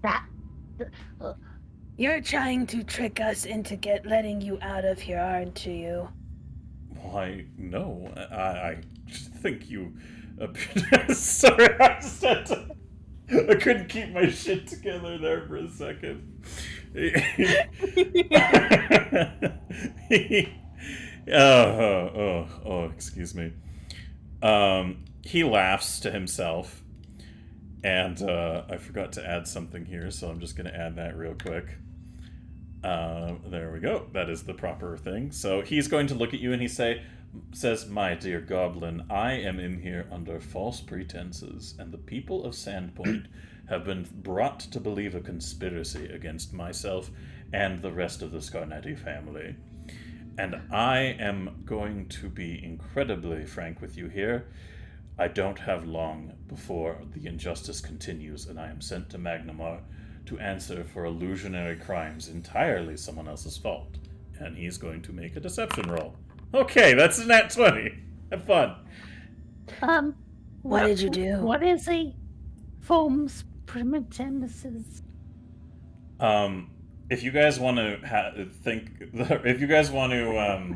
That. You're trying to trick us into letting you out of here, aren't you? Why, no, I think you... Sorry, I couldn't keep my shit together there for a second. Excuse me. He laughs to himself, and I forgot to add something here, so I'm just going to add that real quick. There we go. That is the proper thing. So he's going to look at you and he says, My dear goblin, I am in here under false pretenses, and the people of Sandpoint have been brought to believe a conspiracy against myself and the rest of the Scarnetti family. And I am going to be incredibly frank with you here. I don't have long before the injustice continues, and I am sent to Magnamar to answer for illusionary crimes entirely someone else's fault. And he's going to make a deception roll. Okay, that's a nat 20. Have fun. What did you do? What is a foams primigensis? If you guys want to if you guys want to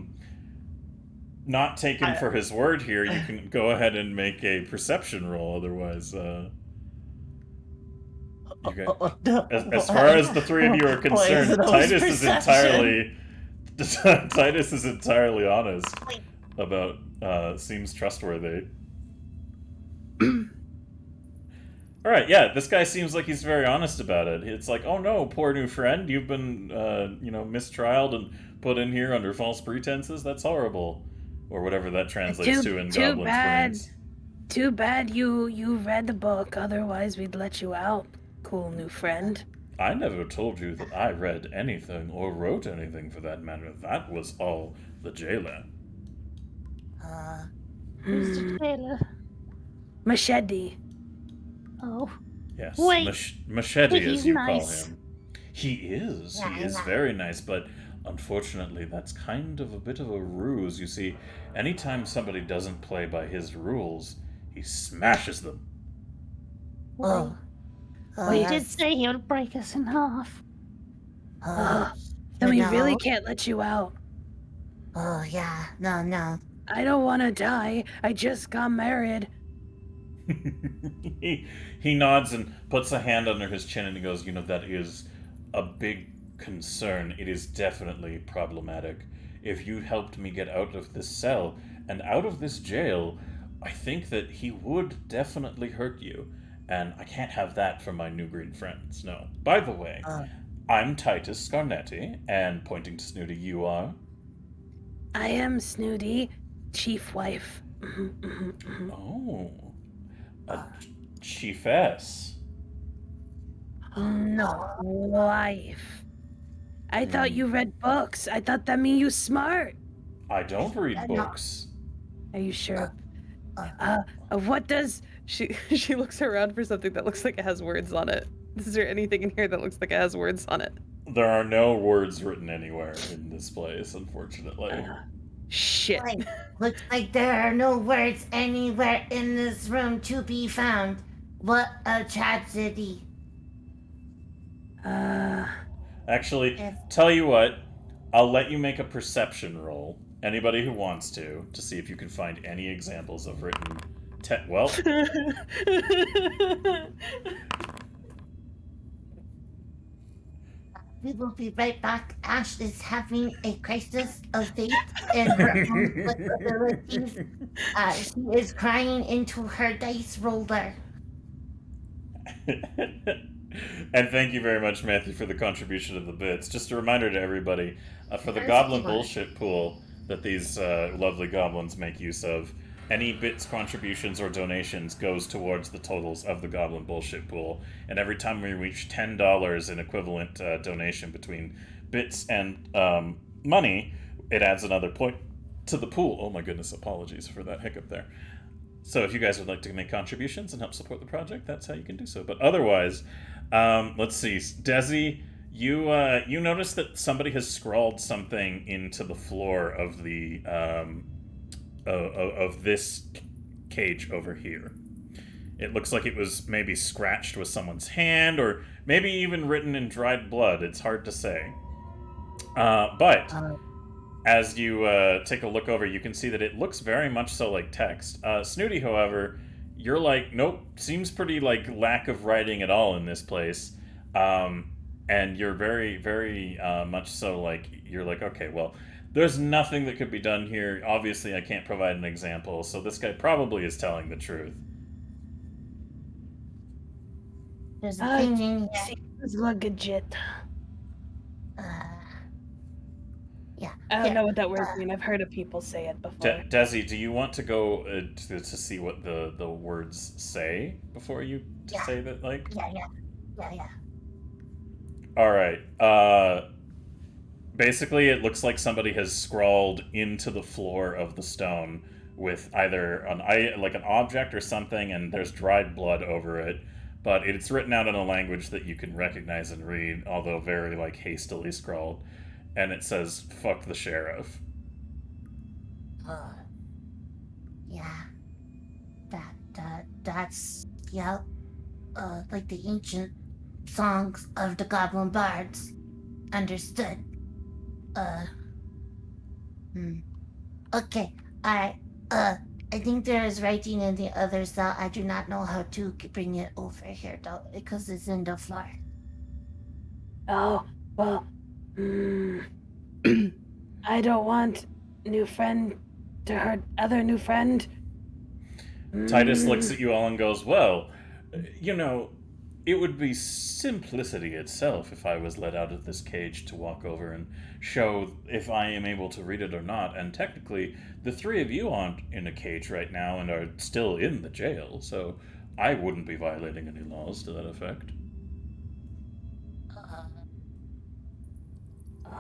not take him for his word here, you can go ahead and make a perception roll. Otherwise, as far as the three of you are concerned, Titus is entirely honest about seems trustworthy. All right, yeah, this guy seems like he's very honest about it. It's like, oh no, poor new friend, you've been mistrialed and put in here under false pretenses. That's horrible, or whatever that translates to in Goblin's brains. Too bad you read the book. Otherwise, we'd let you out. Cool new friend. I never told you that I read anything or wrote anything for that matter. That was all the jailer. Who's the jailer? Machete. Oh. Yes, Wait. Machete, He's as you nice. call him. He is. Yeah, He is yeah. very nice, but unfortunately, that's kind of a bit of a ruse. You see, anytime somebody doesn't play by his rules, he smashes them. Oh. Well, he did say he would break us in half. Then we really can't let you out. Oh, yeah. No. I don't want to die. I just got married. He nods and puts a hand under his chin and he goes, that is a big concern. It is definitely problematic. If you helped me get out of this cell and out of this jail, I think that he would definitely hurt you. And I can't have that from my new green friends, no. By the way, I'm Titus Scarnetti, and pointing to Snooty, you are? I am Snooty, chief wife. Oh, a chiefess. No, wife. I thought you read books. I thought that mean you smart. I don't read No. books. Are you sure? uh, What does... She looks around for something that looks like it has words on it. Is there anything in here that looks like it has words on it? There are no words written anywhere in this place, unfortunately. Shit. Like, looks like there are no words anywhere in this room to be found. What a tragedy. Actually, Yes. tell you what, I'll let you make a perception roll, anybody who wants to see if you can find any examples of written well, We will be right back. Ash is having a crisis of faith in her own abilities. She is crying into her dice roller. and thank you very much, Matthew, for the contribution of the bits. Just a reminder to everybody, for the Yes, goblin you are. bullshit pool that these lovely goblins make use of, any bits, contributions, or donations goes towards the totals of the goblin bullshit pool. And every time we reach $10 in equivalent donation between bits and money, it adds another point to the pool. Oh my goodness, apologies for that hiccup there. So if you guys would like to make contributions and help support the project, that's how you can do so. But otherwise, let's see. Desi, you notice that somebody has scrawled something into the floor of the of this cage over here. It looks like it was maybe scratched with someone's hand, or maybe even written in dried blood. It's hard to say. But as you take a look over, you can see that it looks very much so like text. Snooty, however, you're like, nope, seems pretty like lack of writing at all in this place. And you're very, very much so like, you're like, okay, well, there's nothing that could be done here. Obviously, I can't provide an example, so this guy probably is telling the truth. There's a thing in here. Seems legit. Yeah. I don't here, know what that word means. I've heard of people say it before. Desi, do you want to go to see what the words say before you Yeah. say that? Like, Yeah. all right. Basically, it looks like somebody has scrawled into the floor of the stone with either an object or something, and there's dried blood over it. But it's written out in a language that you can recognize and read, although very like hastily scrawled. And it says, "Fuck the sheriff." Yeah. That's like the ancient songs of the goblin bards. Understood. Okay. Alright. I think there is writing in the other cell. I do not know how to bring it over here though, because it's in the floor. Oh, well, I don't want new friend to hurt other new friend. Titus looks at you all and goes, "Well, you know, it would be simplicity itself if I was let out of this cage to walk over and show if I am able to read it or not. And technically, the three of you aren't in a cage right now and are still in the jail, so I wouldn't be violating any laws to that effect."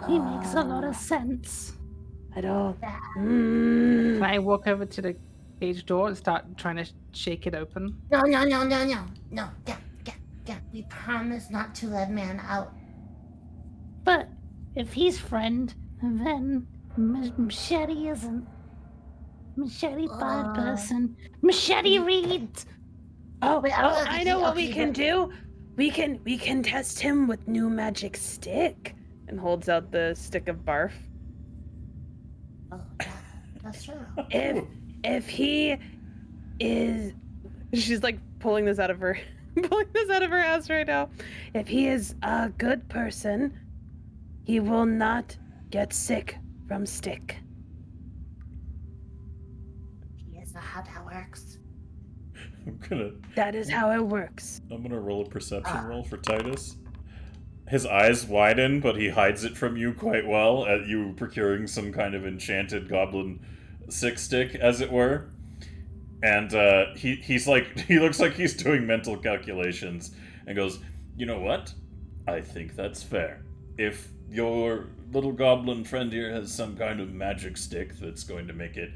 He makes a lot of sense. I don't. Can I walk over to the cage door and start trying to shake it open? No. Yeah. We promise not to let man out. But if he's friend, then Machete isn't. Machete bad person. Machete reads. Oh, Wait, I know what we okay, can but- do. We can test him with new magic stick. And holds out the stick of barf. Oh, that's true. If he is, She's like pulling this out of her ass right now. if he is a good person, he will not get sick from stick. Is that how that works? That is how it works. I'm gonna roll a perception roll for Titus. His eyes widen, but he hides it from you quite well, at you procuring some kind of enchanted goblin sick stick, as it were. And he's like, he looks like he's doing mental calculations and goes, "You know what? I think that's fair. if your little goblin friend here has some kind of magic stick that's going to make it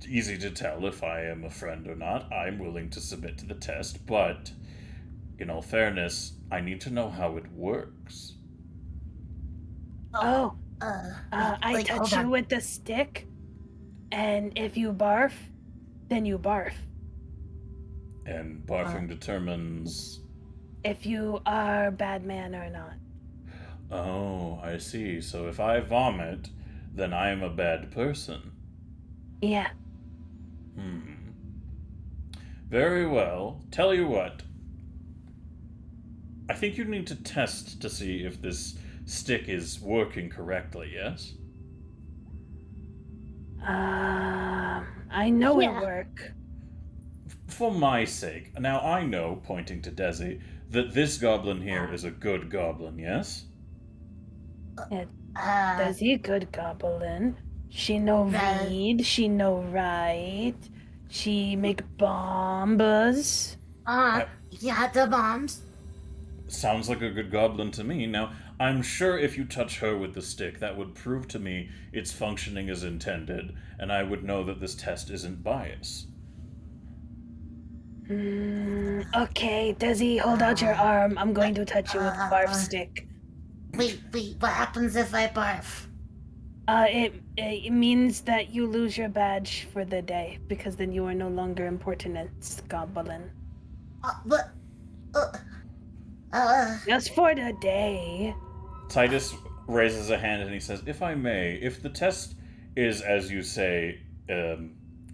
easy to tell if I am a friend or not, I'm willing to submit to the test, but in all fairness, I need to know how it works. Oh, Wait, I wait, hold touch you on. with the stick, and if you barf, then you barf. And barfing determines. If you are a bad man or not. Oh, I see. So if I vomit, then I am a bad person. Yeah. Very well. Tell you what. I think you need to test to see if this stick is working correctly, yes? I know Yeah. it work. For my sake. Now, I know, pointing to Desi, that this goblin here is a good goblin, yes? Does he good goblin? She know Right. read, she know write, she make bombas. Yeah, the bombs. Sounds like a good goblin to me. Now, I'm sure if you touch her with the stick, that would prove to me it's functioning as intended, and I would know that this test isn't biased. Okay, Desi, hold out your arm. I'm going to touch you with the barf stick. Wait, what happens if I barf? It means that you lose your badge for the day, because then you are no longer important as goblin. But, Just for the day. Titus raises a hand and he says, "If I may, if the test is, as you say,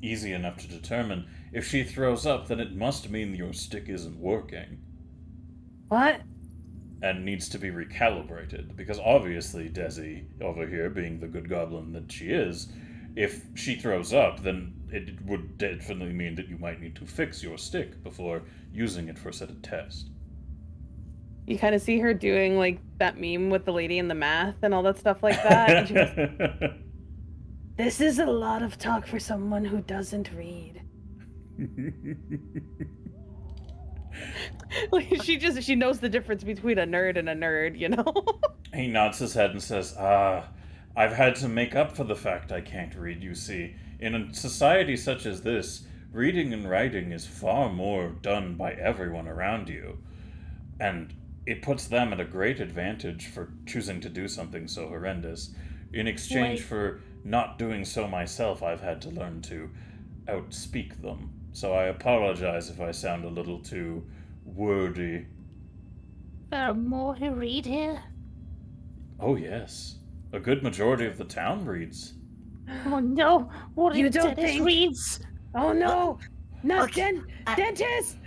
easy enough to determine, if she throws up, then it must mean your stick isn't working What? and needs to be recalibrated. Because obviously, Desi, over here, being the good goblin that she is, if she throws up, then it would definitely mean that you might need to fix your stick before using it for a set of test." You kind of see her doing like that meme with the lady in the math and all that stuff like that. And she goes, This is a lot of talk for someone who doesn't read. like, she knows the difference between a nerd and a nerd, you know? He nods his head and says, I've had to make up for the fact I can't read, you see. In a society such as this, reading and writing is far more done by everyone around you. And it puts them at a great advantage for choosing to do something so horrendous. In exchange Wait. for not doing so myself, I've had to learn to outspeak them. So I apologize if I sound a little too wordy. There are more who read here. Oh, yes. A good majority of the town reads. Oh no! What You if don't Dennis think- reads? Oh no! Not Okay, dentist!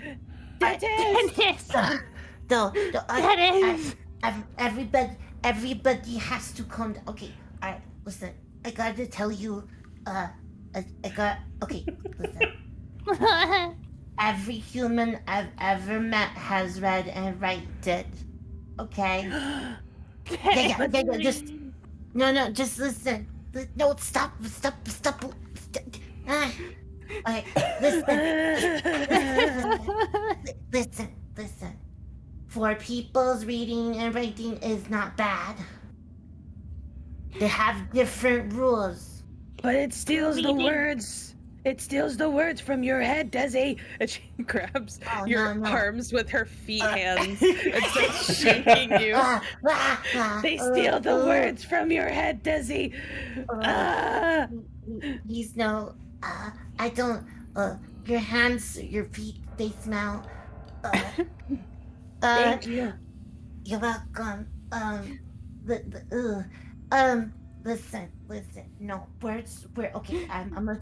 Dennis! Dennis! Everybody has to come down. Okay, alright, listen. I gotta tell you, listen. Every human I've ever met has read and written. Okay? Yeah, just just listen. No, stop. Okay, listen. For people's reading and writing is not bad. They have different rules. But it steals the Reading. words. It steals the words from your head, Desi. And she grabs Oh, your no. arms with her feet hands and starts shaking you. They steal the words from your head, Desi. Ah. Please no. I don't. Your hands, your feet, they smell. Thank you. You're welcome. Listen. No words. We're okay. I'm gonna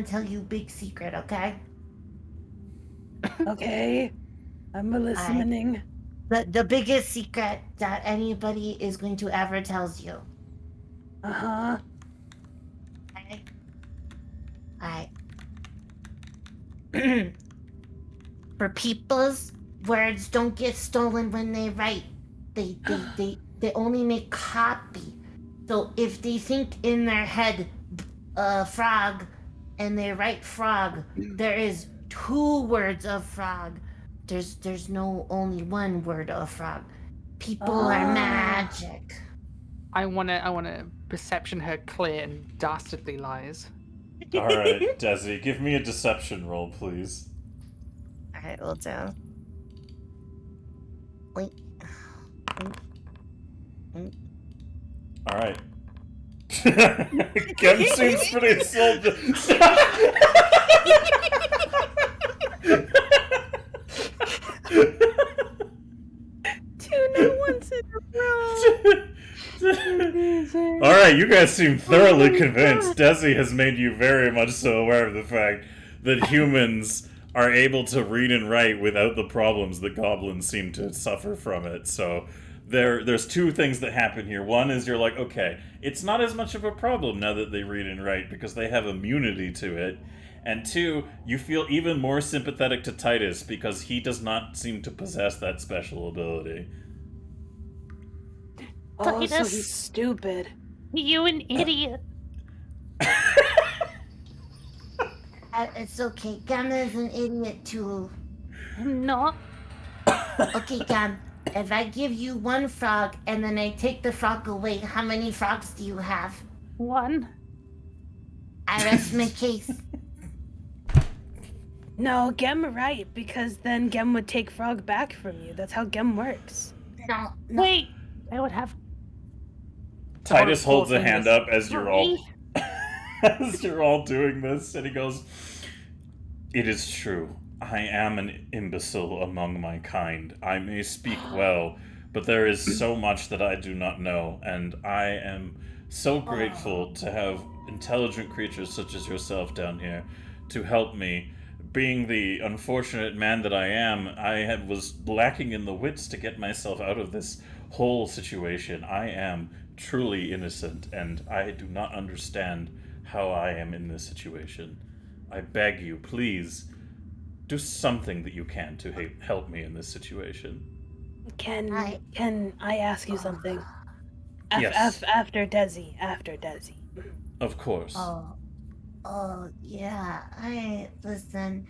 tell you big secret. Okay. Okay. I'm listening. The biggest secret that anybody is going to ever tells you. Uh-huh. Okay. Alright. For people's words don't get stolen when they write. They only make copy. So if they think in their head frog and they write frog, there is 2 words of frog. There's no only one word of frog. People are magic. I wanna perception her clear and dastardly lies. All right, Desi, give me a deception roll, please. Alright, we'll do. Wait. All right. Gem seems pretty sold. Two new ones in a row. All right, you guys seem thoroughly convinced. Desi has made you very much so aware of the fact that humans are able to read and write without the problems that goblins seem to suffer from it. So there's two things that happen here. One is you're like, okay, it's not as much of a problem now that they read and write because they have immunity to it. And two, you feel even more sympathetic to Titus because he does not seem to possess that special ability. Oh, so Titus. he's stupid. You an idiot. It's okay. Gam is an idiot too. I'm not. Okay, Gam. If I give you one frog and then I take the frog away, how many frogs do you have? One. I rest my case. No, Gem right, because then Gem would take Frog back from you. That's how Gem works. No. Wait. I would have Titus Poor holds a hand up as you're all three. as you're all doing this, and he goes, "It is true. I am an imbecile among my kind. I may speak well, but there is so much that I do not know, and I am so grateful to have intelligent creatures such as yourself down here to help me. Being the unfortunate man that I am, was lacking in the wits to get myself out of this whole situation. I am truly innocent, and I do not understand how I am in this situation. I beg you, please, do something that you can to help me in this situation." Can Hi. I ask you something? Yes. After Desi. After Desi. Of course. Yeah. Listen.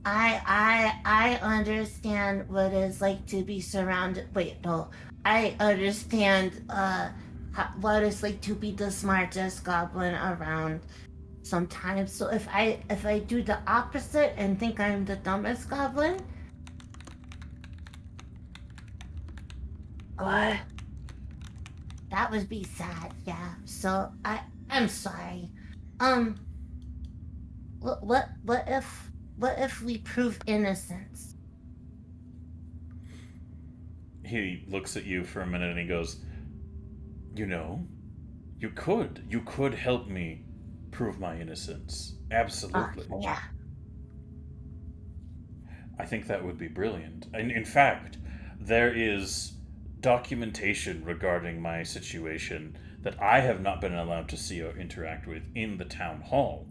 I understand what it's like to be surrounded. Wait, no. I understand what it's like to be the smartest goblin around sometimes. So if I do the opposite and think I'm the dumbest goblin, What? that would be sad. Yeah. So I'm sorry. What if we prove innocence? He looks at you for a minute and he goes, "You know, you could help me prove my innocence. Absolutely. Yeah. I think that would be brilliant. And in fact, there is documentation regarding my situation that I have not been allowed to see or interact with in the town hall.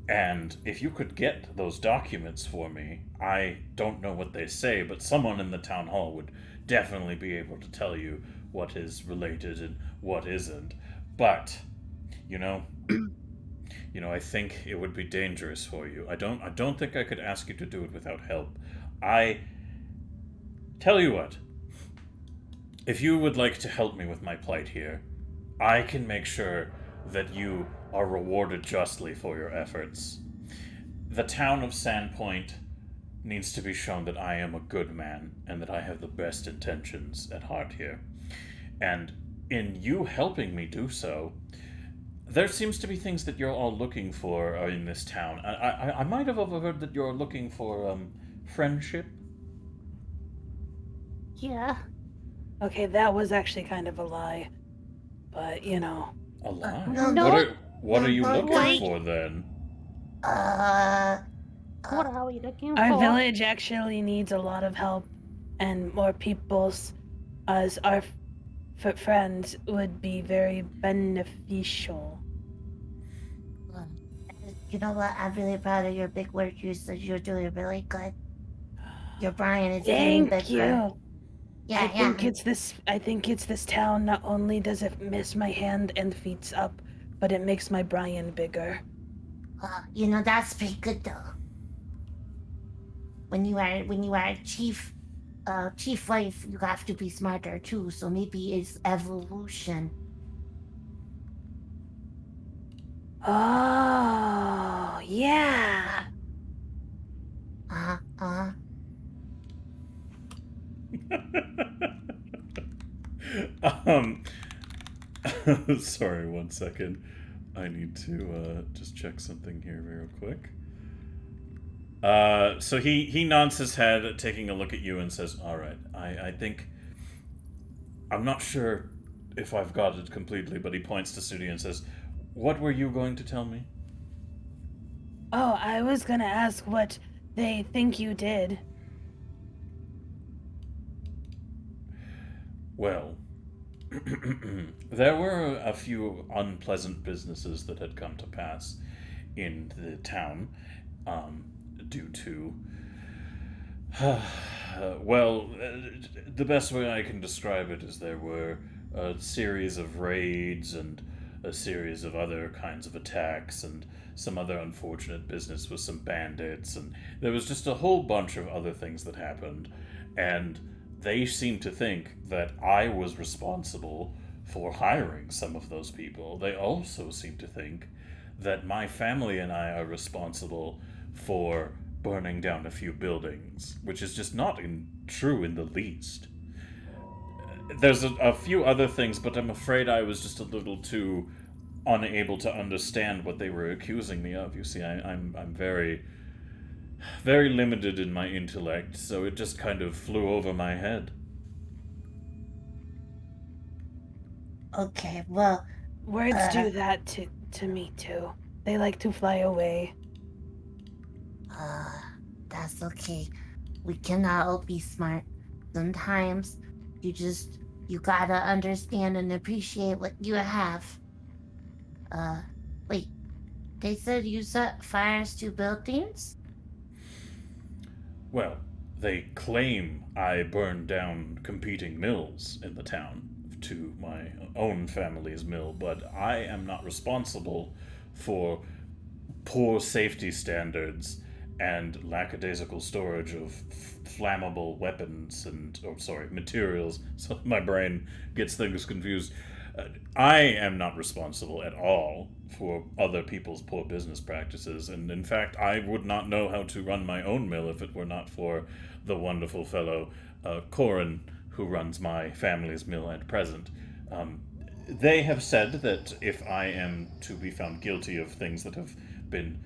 And if you could get those documents for me, I don't know what they say, but someone in the town hall would definitely be able to tell you what is related and what isn't. But, I think it would be dangerous for you. I don't think I could ask you to do it without help. I tell you what, if you would like to help me with my plight here, I can make sure that you are rewarded justly for your efforts. The town of Sandpoint needs to be shown that I am a good man and that I have the best intentions at heart here. And in you helping me do so, there seems to be things that you're all looking for in this town. I might have overheard that you're looking for friendship. Yeah. Okay, that was actually kind of a lie. But, A lie? No. What are you No, looking wait. for then? What are we looking for? our village actually needs a lot of help, and more people's as our friends would be very beneficial. You know what? I'm really proud of your big work. You're doing really good. Your Brian is getting Thank bigger. you. Yeah, I think it's this town. Not only does it mess my hand and feet up, but it makes my Brian bigger. That's pretty good though. When you are chief Chief Wife, you have to be smarter too, so maybe it's evolution. Oh, yeah. Uh-huh. um, sorry, 1 second. I need to just check something here real quick. So he nods his head, taking a look at you, and says, "All right, I think I'm not sure if I've got it completely." But he points to Sudi and says, "What were you going to tell me?" Oh, I was gonna ask what they think you did. Well, there were a few unpleasant businesses that had come to pass in the town, due to well, the best way I can describe it is there were a series of raids and a series of other kinds of attacks and some other unfortunate business with some bandits, and there was just a whole bunch of other things that happened, and they seemed to think that I was responsible for hiring some of those people. They also seem to think that my family and I are responsible for burning down a few buildings, which is just not true in the least. There's a few other things, but I'm afraid I was just a little too unable to understand what they were accusing me of. You see, I'm very, very limited in my intellect, so it just kind of flew over my head. Okay, well, Words do that to me too. They like to fly away. that's okay. We cannot all be smart. Sometimes you gotta understand and appreciate what you have. Wait, they said you set fires to buildings? Well, they claim I burned down competing mills in the town to my own family's mill, but I am not responsible for poor safety standards and lackadaisical storage of flammable weapons and, oh, sorry, materials. So my brain gets things confused. I am not responsible at all for other people's poor business practices, and in fact, I would not know how to run my own mill if it were not for the wonderful fellow Corin, who runs my family's mill at present. They have said that if I am to be found guilty of things that have been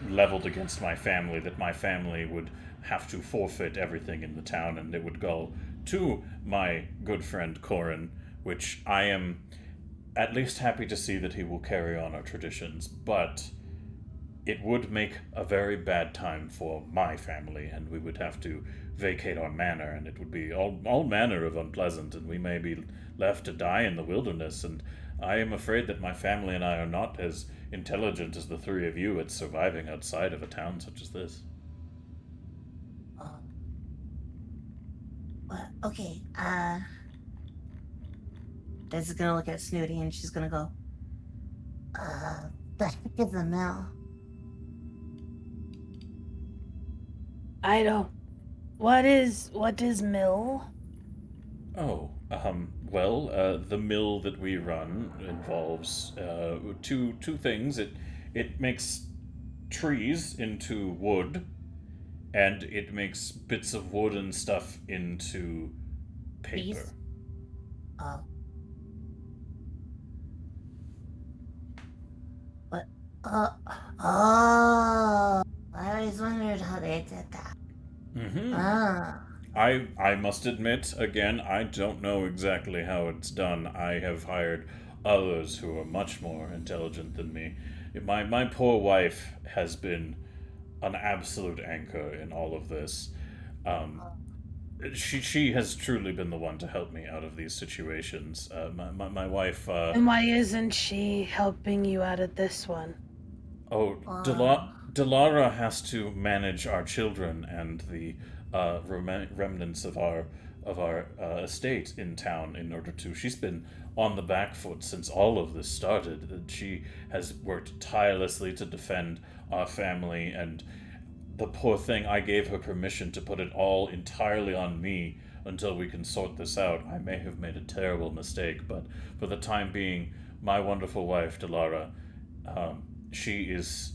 leveled against my family, that my family would have to forfeit everything in the town, and it would go to my good friend Corin, which I am at least happy to see that he will carry on our traditions, but it would make a very bad time for my family, and we would have to vacate our manor, and it would be all manner of unpleasant, and we may be left to die in the wilderness, and I am afraid that my family and I are not as intelligent as the three of you at surviving outside of a town such as this. Okay, Des is gonna look at Snooty and she's gonna go, the heck is a mill? I don't. What is mill? Oh, well, the mill that we run involves two things. It makes trees into wood, and it makes bits of wood and stuff into paper. Trees? Oh. What? Oh. I always wondered how they did that. Mm-hmm. Ah. I must admit, again, I don't know exactly how it's done. I have hired others who are much more intelligent than me. My poor wife has been an absolute anchor in all of this. She has truly been the one to help me out of these situations. My wife. And why isn't she helping you out of this one? Oh, Delara has to manage our children and the remnants of our estate in town in order to. She's been on the back foot since all of this started. She has worked tirelessly to defend our family, and the poor thing, I gave her permission to put it all entirely on me until we can sort this out. I may have made a terrible mistake, but for the time being, my wonderful wife, Delara, she is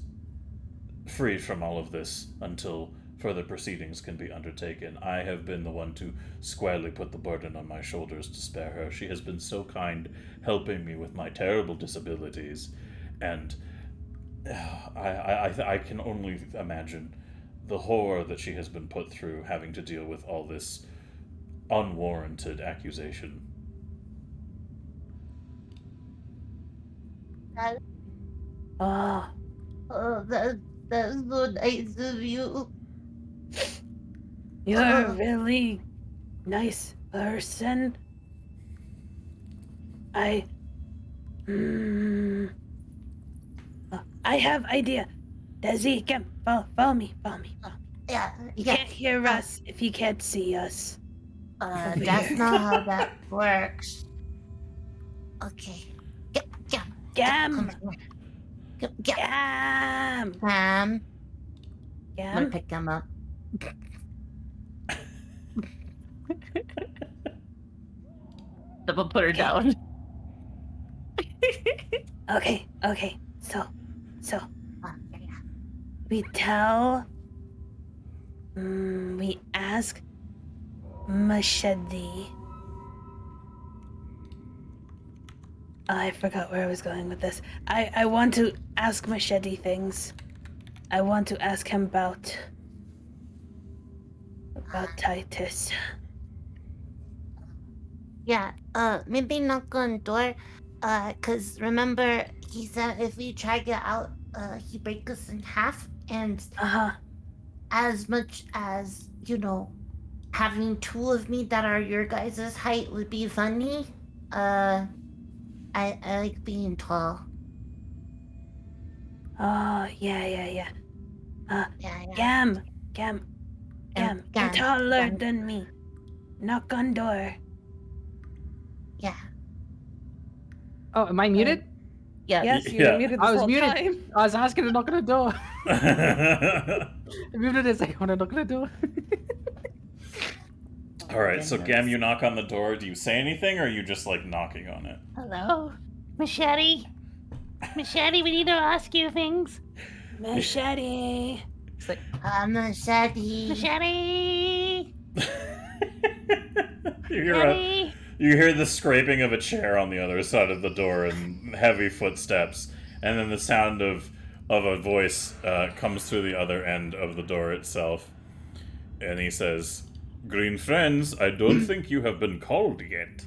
free from all of this until further proceedings can be undertaken. I have been the one to squarely put the burden on my shoulders to spare her. She has been so kind, helping me with my terrible disabilities, and I can only imagine the horror that she has been put through having to deal with all this unwarranted accusation. Oh, That's so nice of you. you're a really nice person. I have idea. Desi, come, follow me. Yeah, You yeah. can't hear us if you can't see us. over That's here. not how that works. Okay. Gam! Gam. Gam! I'm gonna Gam? pick him up. Someone put her down. Okay. So, Oh, yeah. we ask Machete. I forgot where I was going with this. I want to ask Machete things. I want to ask him about Titus. Yeah, maybe knock on door. Cause remember, he said if we try to get out, he break us in half. And Uh-huh. as much as, having two of me that are your guys' height would be funny, I like being tall. Oh, yeah. Yeah. Gam! You're Gam, taller Gam. than me. Knock on door. Yeah. Oh, am I muted? Yeah. Yes, you Yeah. were muted I this was whole muted. time. I was asking to knock on the door. I muted it. I want to knock on the door. All right, so Gam, you knock on the door. Do you say anything, or are you just like knocking on it? Hello? Machete? Machete, we need to ask you things. Machete! It's like, Machete. Machete! You hear the scraping of a chair on the other side of the door and heavy footsteps, and then the sound of a voice comes through the other end of the door itself, and he says, "Green friends, I don't think you have been called yet."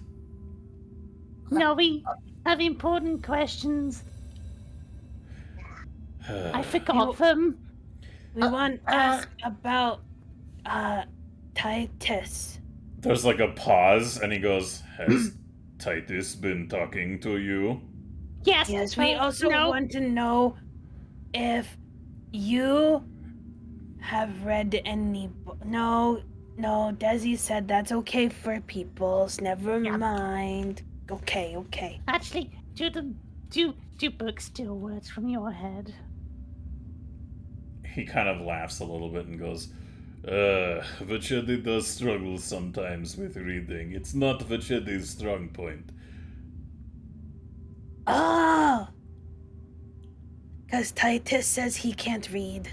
No, we have important questions. I forgot them. We want to ask about Titus. There's like a pause, and he goes, "Has Titus been talking to you?" Yes. Yes, we also no. want to know if you have read any. No, Desi said that's okay for peoples. Never mind. Okay. Actually, do books steal words from your head? He kind of laughs a little bit and goes, Vachedi does struggle sometimes with reading. It's not Vachedi's strong point." Oh! Because Titus says he can't read.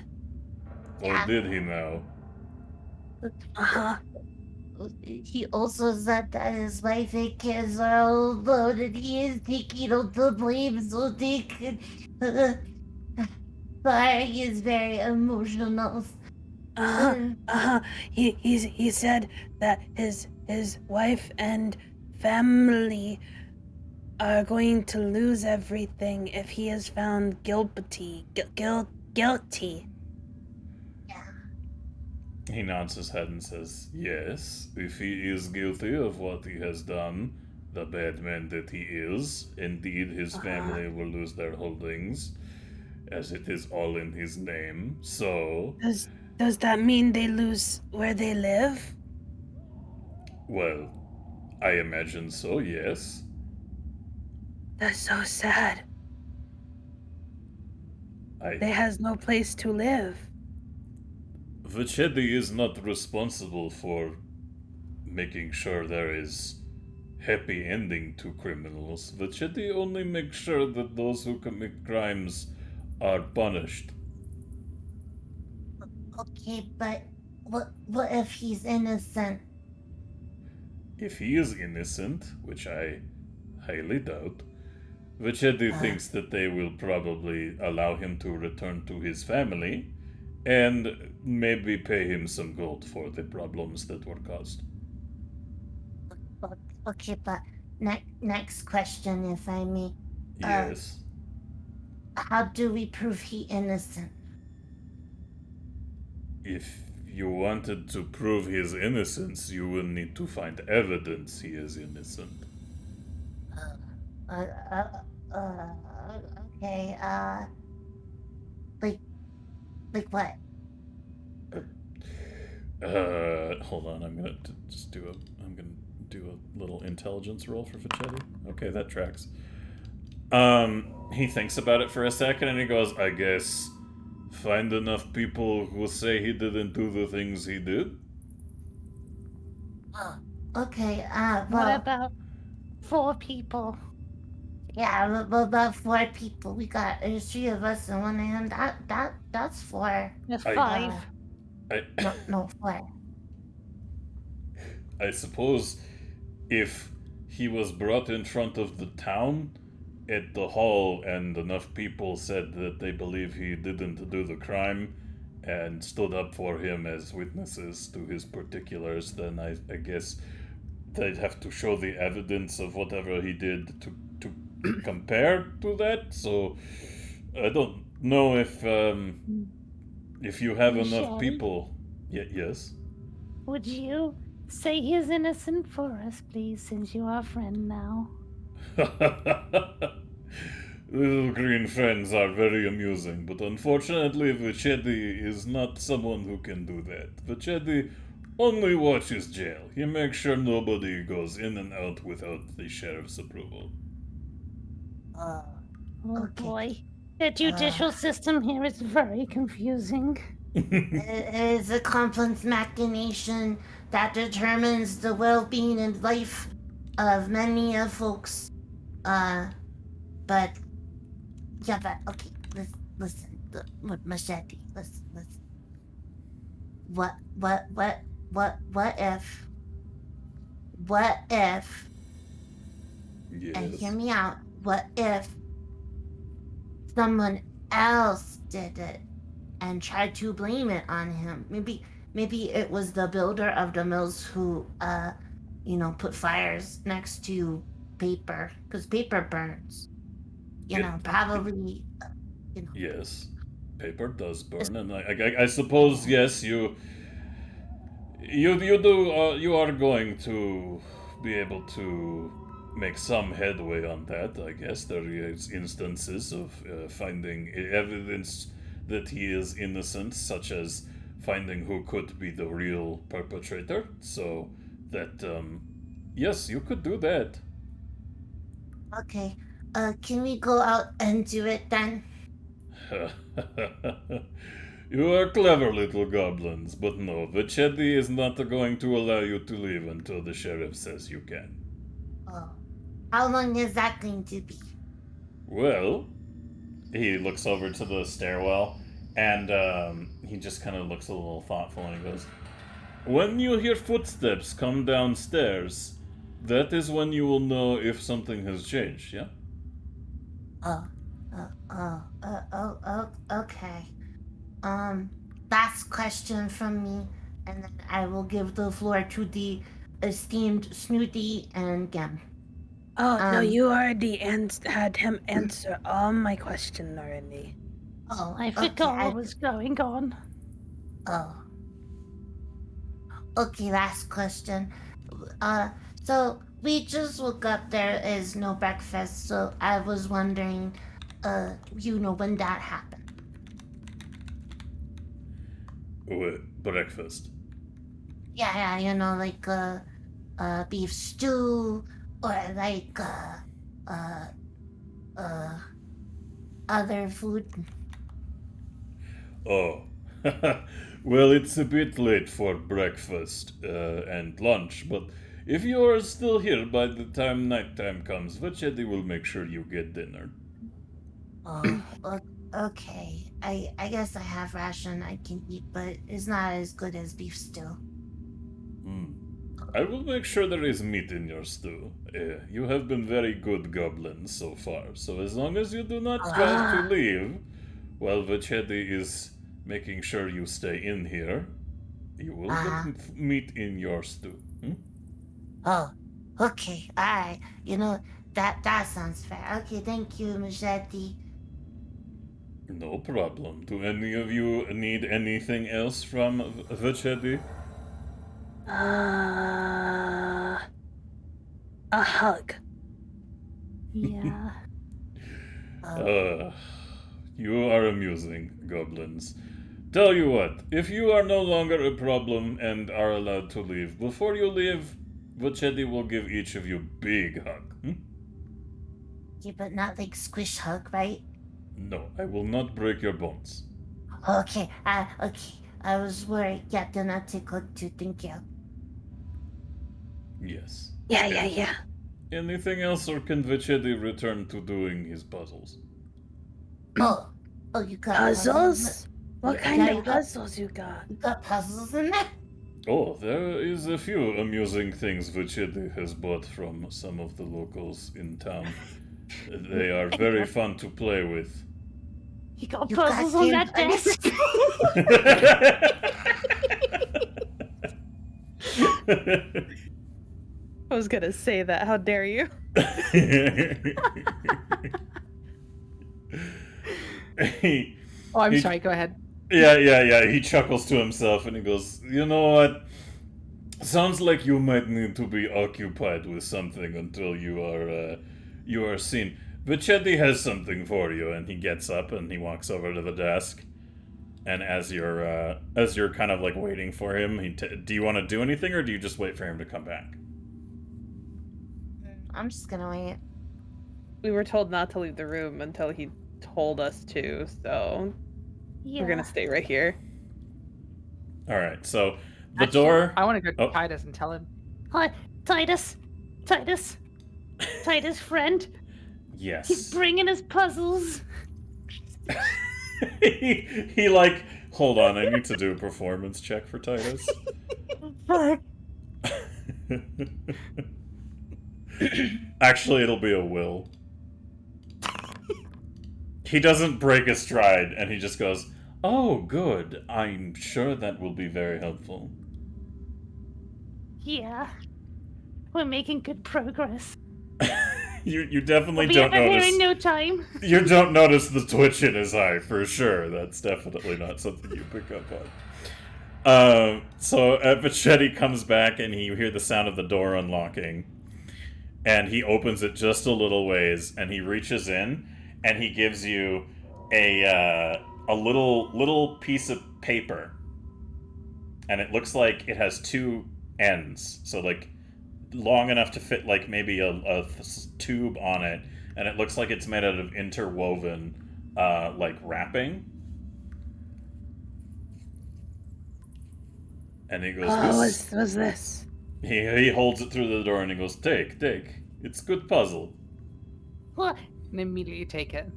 Or did he now? Uh-huh. He also said that his wife and kids are all alone and he is taking all the blame so they could. Sorry, he is very emotional. He said that his wife and family are going to lose everything if he is found guilty. Guilty. He nods his head and says, "Yes, if he is guilty of what he has done, the bad man that he is, indeed his family will lose their holdings, as it is all in his name, so..." Does that mean they lose where they live? Well, I imagine so, yes. That's so sad. They has no place to live. Vachedi is not responsible for making sure there is happy ending to criminals. Vachetti only makes sure that those who commit crimes are punished. Okay, but what if he's innocent? If he is innocent, which I highly doubt, Vachetti thinks that they will probably allow him to return to his family and maybe pay him some gold for the problems that were caused. Okay, but next question, if I may. Yes. How do we prove he innocent? If you wanted to prove his innocence, you will need to find evidence he is innocent. Okay, like what? Hold on, I'm gonna do a little intelligence roll for Vachetti. Okay, that tracks. He thinks about it for a second and he goes, I guess find enough people who say he didn't do the things he did. Oh, okay, What well, about 4 people? yeah, about 4 people. We got, there's 3 of us and 1 of him. That's 4. There's I- 5. No, 4. I suppose if he was brought in front of the town at the hall and enough people said that they believe he didn't do the crime and stood up for him as witnesses to his particulars, then I guess they'd have to show the evidence of whatever he did to compare to that. So I don't know if you have enough Michelle? people. Yes. Would you say he's innocent for us, please, since you are a friend now? Little green friends are very amusing, but unfortunately Vachetti is not someone who can do that. Vachetti only watches jail. He makes sure nobody goes in and out without the sheriff's approval. Oh Okay. boy. The judicial system here is very confusing. It is a complex machination that determines the well-being and life of many of folks. But yeah, but okay. Listen, Machete. Listen. What if? And Yes. hear me out. What if someone else did it and tried to blame it on him? Maybe it was the builder of the mills who, put fires next to paper, because paper burns. Probably. Yes. Paper does burn, and I suppose yes, you are going to be able to make some headway on that. I guess there is instances of finding evidence that he is innocent, such as finding who could be the real perpetrator. So that yes, you could do that. Okay. Can we go out and do it then? You are clever, little goblins, but no, Vachetti is not going to allow you to leave until the sheriff says you can. Oh. How long is that going to be? Well, he looks over to the stairwell, and he just kind of looks a little thoughtful, and he goes, when you hear footsteps come downstairs, that is when you will know if something has changed, yeah? Okay. Last question from me, and then I will give the floor to the esteemed Snooty and Gem. Oh, no, Um, you already had him answer all my question already. Oh, I forgot what was going on. Oh. Okay, last question. So we just woke up, there is no breakfast, so I was wondering, when that happened. Breakfast. Yeah, like, beef stew, or like, other food. Oh, Well, it's a bit late for breakfast and lunch, but if you are still here by the time nighttime comes, Vachedi will make sure you get dinner. Oh, okay. I guess I have ration I can eat, but it's not as good as beef stew. I will make sure there is meat in your stew. You have been very good goblins so far, so as long as you do not try to leave, while Vachedi is making sure you stay in here, you will get meat in your stew. Oh, okay. Alright. You know, that sounds fair. Okay, thank you, Machete. No problem. Do any of you need anything else from Vachedi? A hug. Yeah. You are amusing, goblins. Tell you what, if you are no longer a problem and are allowed to leave, before you leave, Vachedi will give each of you a big hug. Yeah, but not like squish hug, right? No, I will not break your bones. Okay, okay. I was worried. Yeah, do not take hug too. Thank you. Yes. Yeah. Anything else, or can Vachedi return to doing his puzzles? Oh, you got Puzzles? What Yeah, kind yeah, of you got- puzzles you got? You got puzzles in there? Oh, there is a few amusing things Vachedi has bought from some of the locals in town. They are very fun to play with. You got You puzzles got on him that desk. I was gonna say that. How dare you? Oh, I'm He- sorry. Go ahead. Yeah. He chuckles to himself and he goes, "You know what? Sounds like you might need to be occupied with something until you are seen. Vachedi has something for you." And he gets up and he walks over to the desk. And as you're kind of like waiting for him, do you want to do anything, or do you just wait for him to come back? I'm just gonna wait. We were told not to leave the room until he told us to, so Yeah. we're gonna stay right here. All right. So the Actually, door. I want to go Oh. to Titus and tell him. Hi, Titus, friend. Yes. He's bringing us puzzles. he like, hold on, I need to do a performance check for Titus. Fuck. Actually, it'll be a will. He doesn't break a stride, and he just goes, "Oh, good. I'm sure that will be very helpful." Yeah. We're making good progress. You definitely We'll be don't over here notice. in no time. You don't notice the twitch in his eye, for sure. That's definitely not something you pick up on. So Vachedi comes back, and you hear the sound of the door unlocking. And he opens it just a little ways, and he reaches in, and he gives you a little piece of paper. And it looks like it has two ends. So, like, long enough to fit like maybe a tube on it, and it looks like it's made out of interwoven like wrapping. And he goes, Oh, "This-" what's this? he holds it through the door and he goes, take, it's a good puzzle." What? And immediately take it.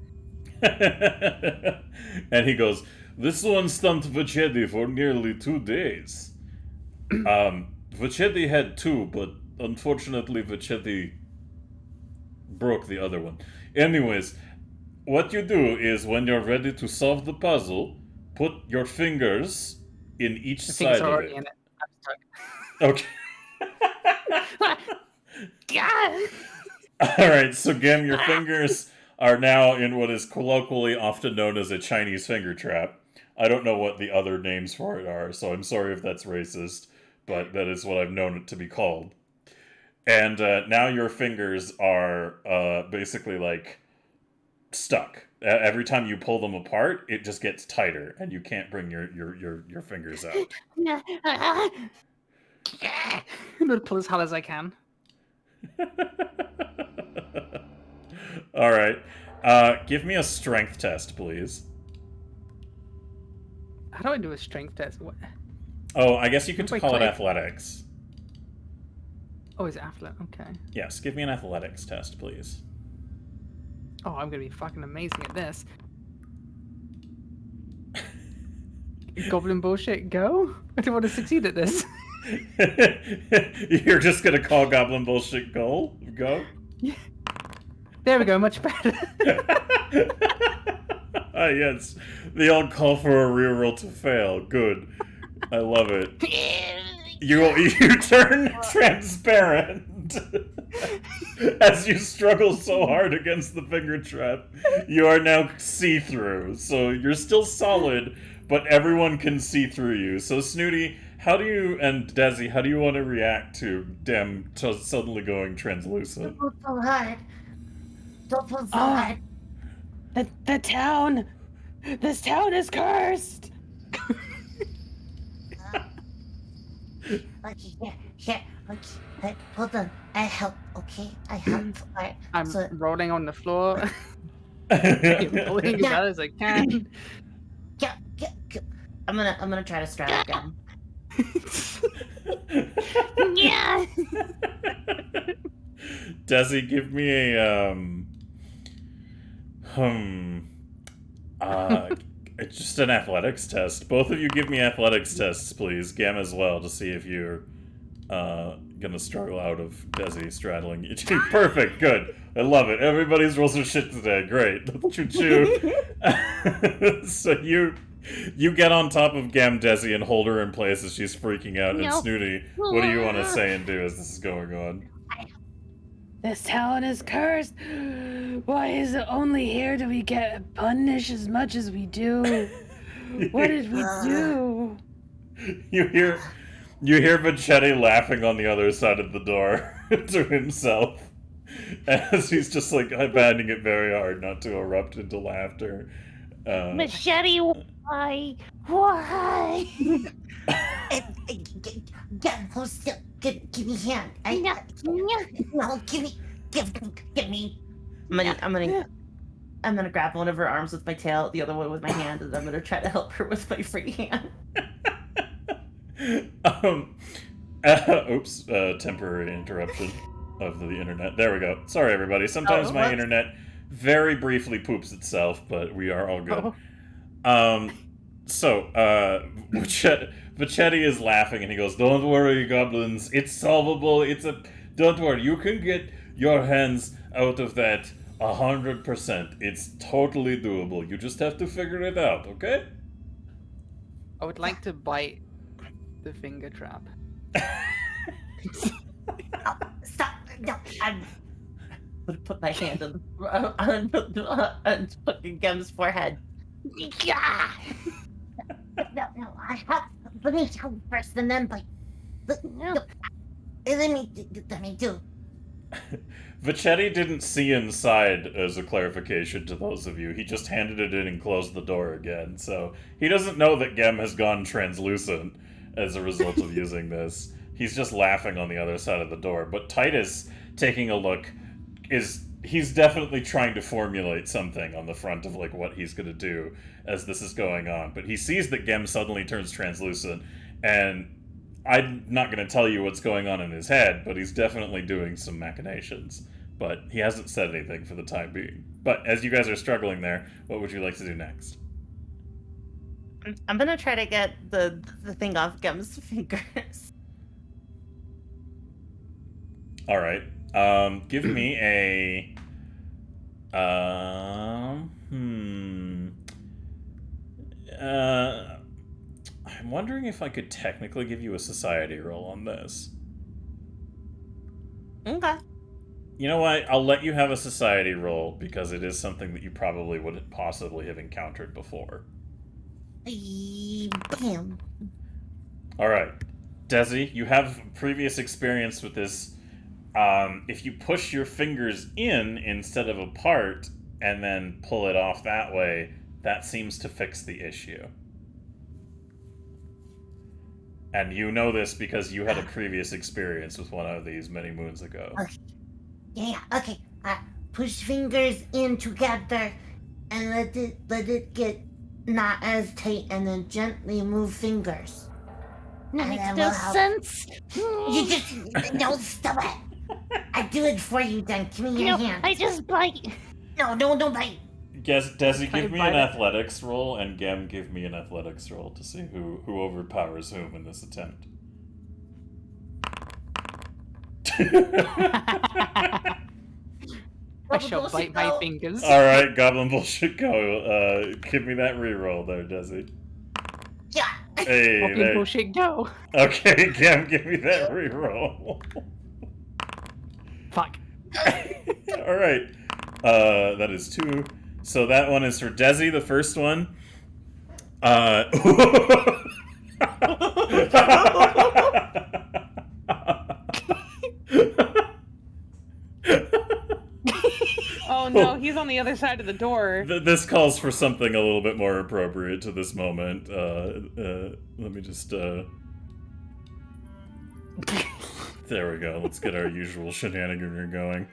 And he goes, "This one stumped Vachedi for nearly 2 days. Vachedi had two, but unfortunately Vachedi broke the other one. Anyways, what you do is when you're ready to solve the puzzle, put your fingers in each The side thing's of already it." in it. I'm stuck. Okay. God. Alright, so Gam, your fingers are now in what is colloquially often known as a Chinese finger trap. I don't know what the other names for it are, so I'm sorry if that's racist, but that is what I've known it to be called. And now your fingers are basically like stuck. Every time you pull them apart, it just gets tighter, and you can't bring your fingers out. I'm gonna pull as hard as I can. All right. Give me a strength test, please. How do I do a strength test? What? Oh, I guess you could Wait, call it click. athletics. Oh, it's athletic. Okay. Yes, give me an athletics test, please. Oh, I'm gonna be fucking amazing at this. Goblin bullshit, go? I don't want to succeed at this. You're just gonna call Goblin bullshit go? There we go, much better. Ah, yes. They all call for a reroll to fail. Good. I love it. You turn transparent as you struggle so hard against the finger trap. You are now see-through, so you're still solid, but everyone can see through you. So Snooty, and Desi, how do you want to react to them suddenly going translucent? Don't pull so hard. Don't pull so Oh. hard. The town. This town is cursed. Okay, here. Okay, hold on. I help. Okay, I help. Alright. I'm So, rolling on the floor, pulling as Yeah. hard as I can. yeah. I'm gonna try to straddle again. Yeah. Desi, give me a it's just an athletics test. Both of you give me athletics tests, please. Gam as well, to see if you're gonna struggle out of Desi straddling you. Perfect, good. I love it. Everybody's rolls their shit today. Great. Choo-choo. So you get on top of Gam Desi and hold her in place as she's freaking out. And Nope. Snooty, what do you want to say and do as this is going on? This town is cursed. Why is it only here do we get punished as much as we do? What did we do? You hear Vichetti laughing on the other side of the door to himself as he's just like finding it very hard not to erupt into laughter. Machete, why? Why? Get hold still. Give me hand. No, No, give me. I'm gonna grab one of her arms with my tail, the other one with my hand, and I'm gonna try to help her with my free hand. Oops, temporary interruption of the internet. There we go. Sorry, everybody. Sometimes my whoops. internet very briefly poops itself, but we are all good. Vichetti is laughing and he goes, "Don't worry, goblins. It's solvable. Don't worry. You can get your hands out of that 100%. It's totally doable. You just have to figure it out, okay?" I would like to bite the finger trap. Stop. No, I'm. Would put my hand on fucking Gem's forehead. Yeah. No. I have. Let me help first, and then bite. Let me do. Vichetti didn't see inside as a clarification to those of you. He just handed it in and closed the door again. So he doesn't know that Gem has gone translucent as a result of using this. He's just laughing on the other side of the door. But Titus, taking a look, he's definitely trying to formulate something on the front of like what he's gonna do as this is going on. But he sees that Gem suddenly turns translucent, and I'm not gonna tell you what's going on in his head, but he's definitely doing some machinations. But he hasn't said anything for the time being. But as you guys are struggling there, what would you like to do next? I'm gonna try to get the thing off Gem's fingers. All right. Give me a. I'm wondering if I could technically give you a society roll on this. Okay. You know what? I'll let you have a society roll because it is something that you probably wouldn't possibly have encountered before. Bam. All right, Desi, you have previous experience with this. If you push your fingers in instead of apart and then pull it off that way, that seems to fix the issue. And you know this because you had a previous experience with one of these many moons ago. Yeah. Okay. Push fingers in together, and let it get not as tight, and then gently move fingers. That And makes then no we'll help. sense. You just no, stop it. I do it for you, then. Give me your hand. I just bite. No, don't bite. Yes, Desi, Try give to me bite an it. athletics roll, and Gem, give me an athletics roll to see who overpowers whom in this attempt. I shall Bullshit bite my go. fingers. All right, Goblin bullshit go. Give me that reroll there, Desi. Yeah. Hey, Goblin there. bullshit go. Okay, Gem, give me that reroll. Fuck. All right, that is 2. So that one is for Desi, the first one. Oh no, he's on the other side of the door. This calls for something a little bit more appropriate to this moment. Let me just. There we go. Let's get our usual shenanigan going.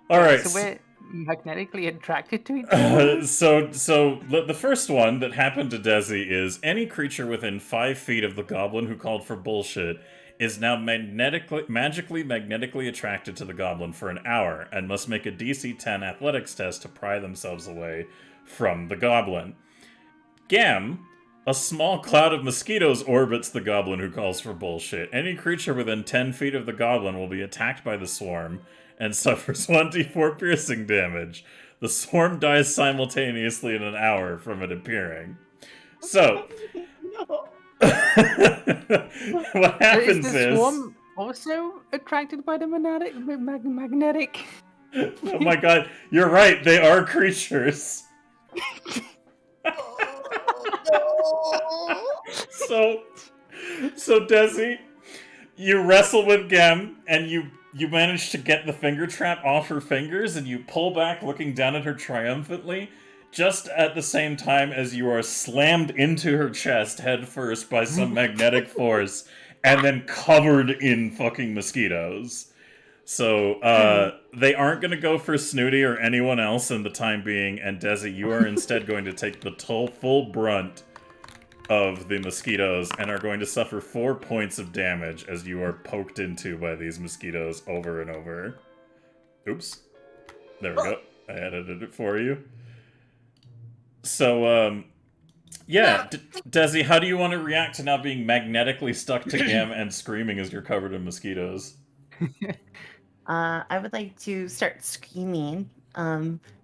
All right. So we're magnetically attracted to each other. So the first one that happened to Desi is any creature within 5 feet of the goblin who called for bullshit is now magnetically attracted to the goblin for an hour and must make a DC 10 athletics test to pry themselves away from the goblin. Gam, a small cloud of mosquitoes orbits the goblin who calls for bullshit. Any creature within 10 feet of the goblin will be attacked by the swarm and suffers 1d4 piercing damage. The swarm dies simultaneously in an hour from it appearing. So, what happens Is the is... swarm also attracted by the magnetic? Oh my god, you're right, they are creatures. So Desi, you wrestle with Gem, and you manage to get the finger trap off her fingers, and you pull back, looking down at her triumphantly, just at the same time as you are slammed into her chest head first by some magnetic force, and then covered in fucking mosquitoes. So, they aren't going to go for Snooty or anyone else in the time being, and Desi, you are instead going to take the full brunt of the mosquitoes and are going to suffer 4 points of damage as you are poked into by these mosquitoes over and over. Oops. There we go. I edited it for you. So, yeah, Desi, how do you want to react to now being magnetically stuck to Gam and screaming as you're covered in mosquitoes? I would like to start screaming.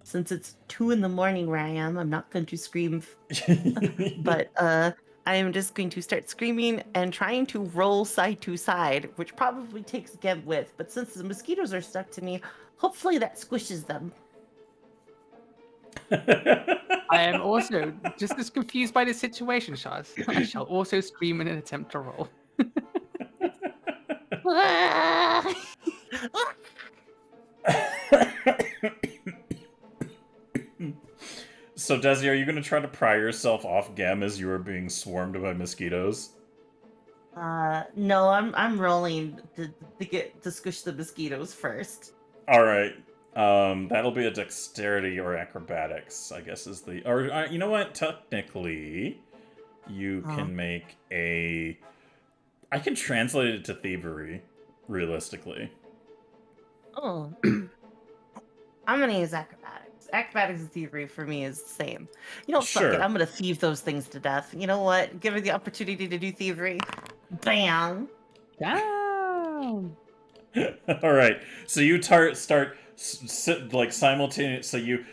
Since it's 2 in the morning where I am, I'm not going to scream. But I am just going to start screaming and trying to roll side to side, which probably takes Gem with. But since the mosquitoes are stuck to me, hopefully that squishes them. I am also just as confused by the situation, Shaz. I shall also scream in an attempt to roll. So, Desi, are you going to try to pry yourself off Gem as you are being swarmed by mosquitoes? No, I'm rolling to squish the mosquitoes first. All right. That'll be a dexterity or acrobatics, I guess is the... Or, you know what? Technically, you can make a... I can translate it to thievery, realistically. Oh. I'm going to use acrobatics. Acrobatics and thievery for me is the same. You know, fuck Sure. it. I'm going to thieve those things to death. You know what? Give her the opportunity to do thievery. Bam! Damn! All right. So you start like simultaneous. So you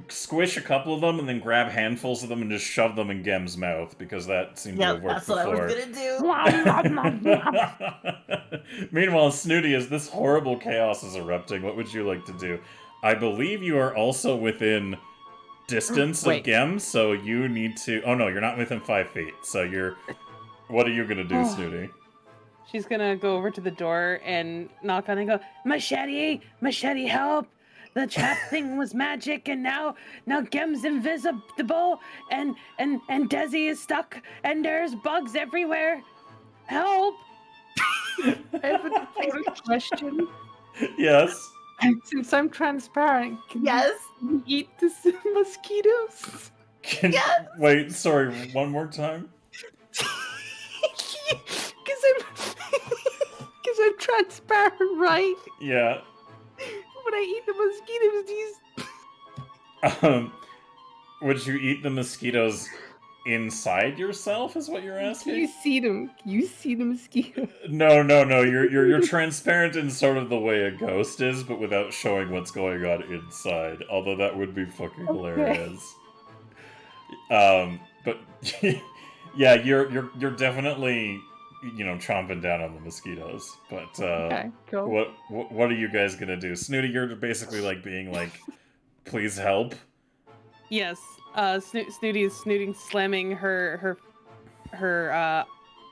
squish a couple of them and then grab handfuls of them and just shove them in Gem's mouth because that seemed to have worked That's what I before. was going to do. Meanwhile, Snooty, as this horrible chaos is erupting, what would you like to do? I believe you are also within distance of Wait. Gem, so you need to... Oh no, you're not within 5 feet. So you're... What are you gonna do, Snooty? She's gonna go over to the door and knock on it and go, Machete, help! The trap thing was magic, and now Gem's invisible, and Desi is stuck, and there's bugs everywhere. Help! I have a question. Yes? Since I'm transparent, can Yes? you eat the mosquitoes? Yes. Wait, sorry, one more time? Because I'm transparent, right? Yeah. When I eat the mosquitoes, Would you eat the mosquitoes inside yourself, is what you're can asking? you see them? Can you see the mosquito? No. You're transparent in sort of the way a ghost is, but without showing what's going on inside. Although that would be fucking hilarious. But yeah, you're definitely chomping down on the mosquitoes. But Okay, cool. what are you guys gonna do? Snooty, you're basically like being like, please help. Yes. Snooty is slamming her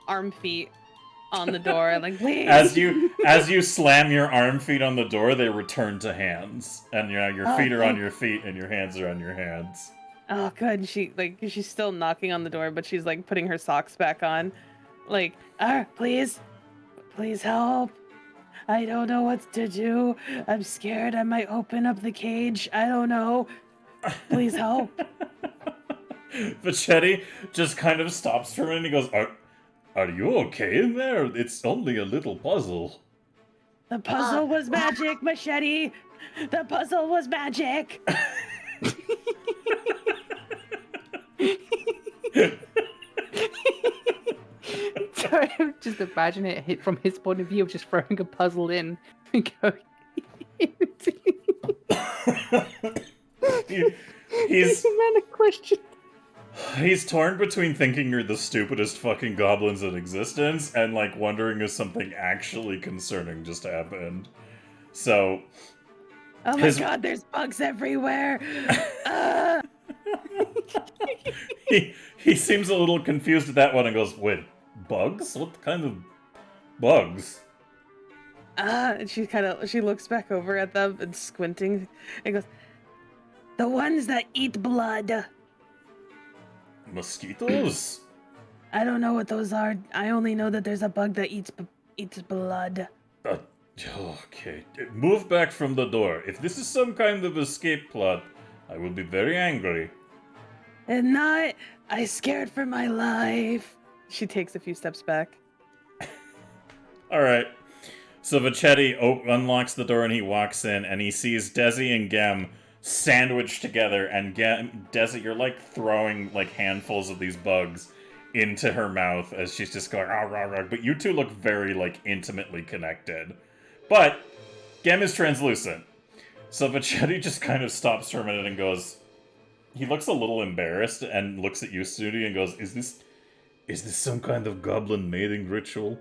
arm feet on the door, like, please. As you slam your arm feet on the door, they return to hands, and your feet are on your feet, and your hands are on your hands. Oh, good. She's still knocking on the door, but she's like putting her socks back on, like, please help. I don't know what to do. I'm scared. I might open up the cage. I don't know. Please help. Vachetti just kind of stops for a minute and he goes, Are you okay in there? It's only a little puzzle. The puzzle was magic, Machete. The puzzle was magic. Sorry, I'm just imagining it hit from his point of view of just throwing a puzzle in and going. He's man a question. He's torn between thinking you're the stupidest fucking goblins in existence and like wondering if something actually concerning just happened. So Oh my god, there's bugs everywhere. He seems a little confused at that one and goes, "Wait, bugs? What kind of bugs?" And she looks back over at them and squinting and goes, the ones that eat blood. Mosquitoes? I don't know what those are. I only know that there's a bug that eats blood. Okay, move back from the door. If this is some kind of escape plot, I will be very angry. And not, I scared for my life. She takes a few steps back. Alright. So Vachetti unlocks the door and he walks in and he sees Desi and Gem sandwiched together, and Desi, you're like throwing like handfuls of these bugs into her mouth as she's just going rah, rah, rah. But you two look very like intimately connected. But Gem is translucent. So Vachetti just kind of stops for a minute and goes, he looks a little embarrassed and looks at you, Snooty, and goes, Is this some kind of goblin mating ritual?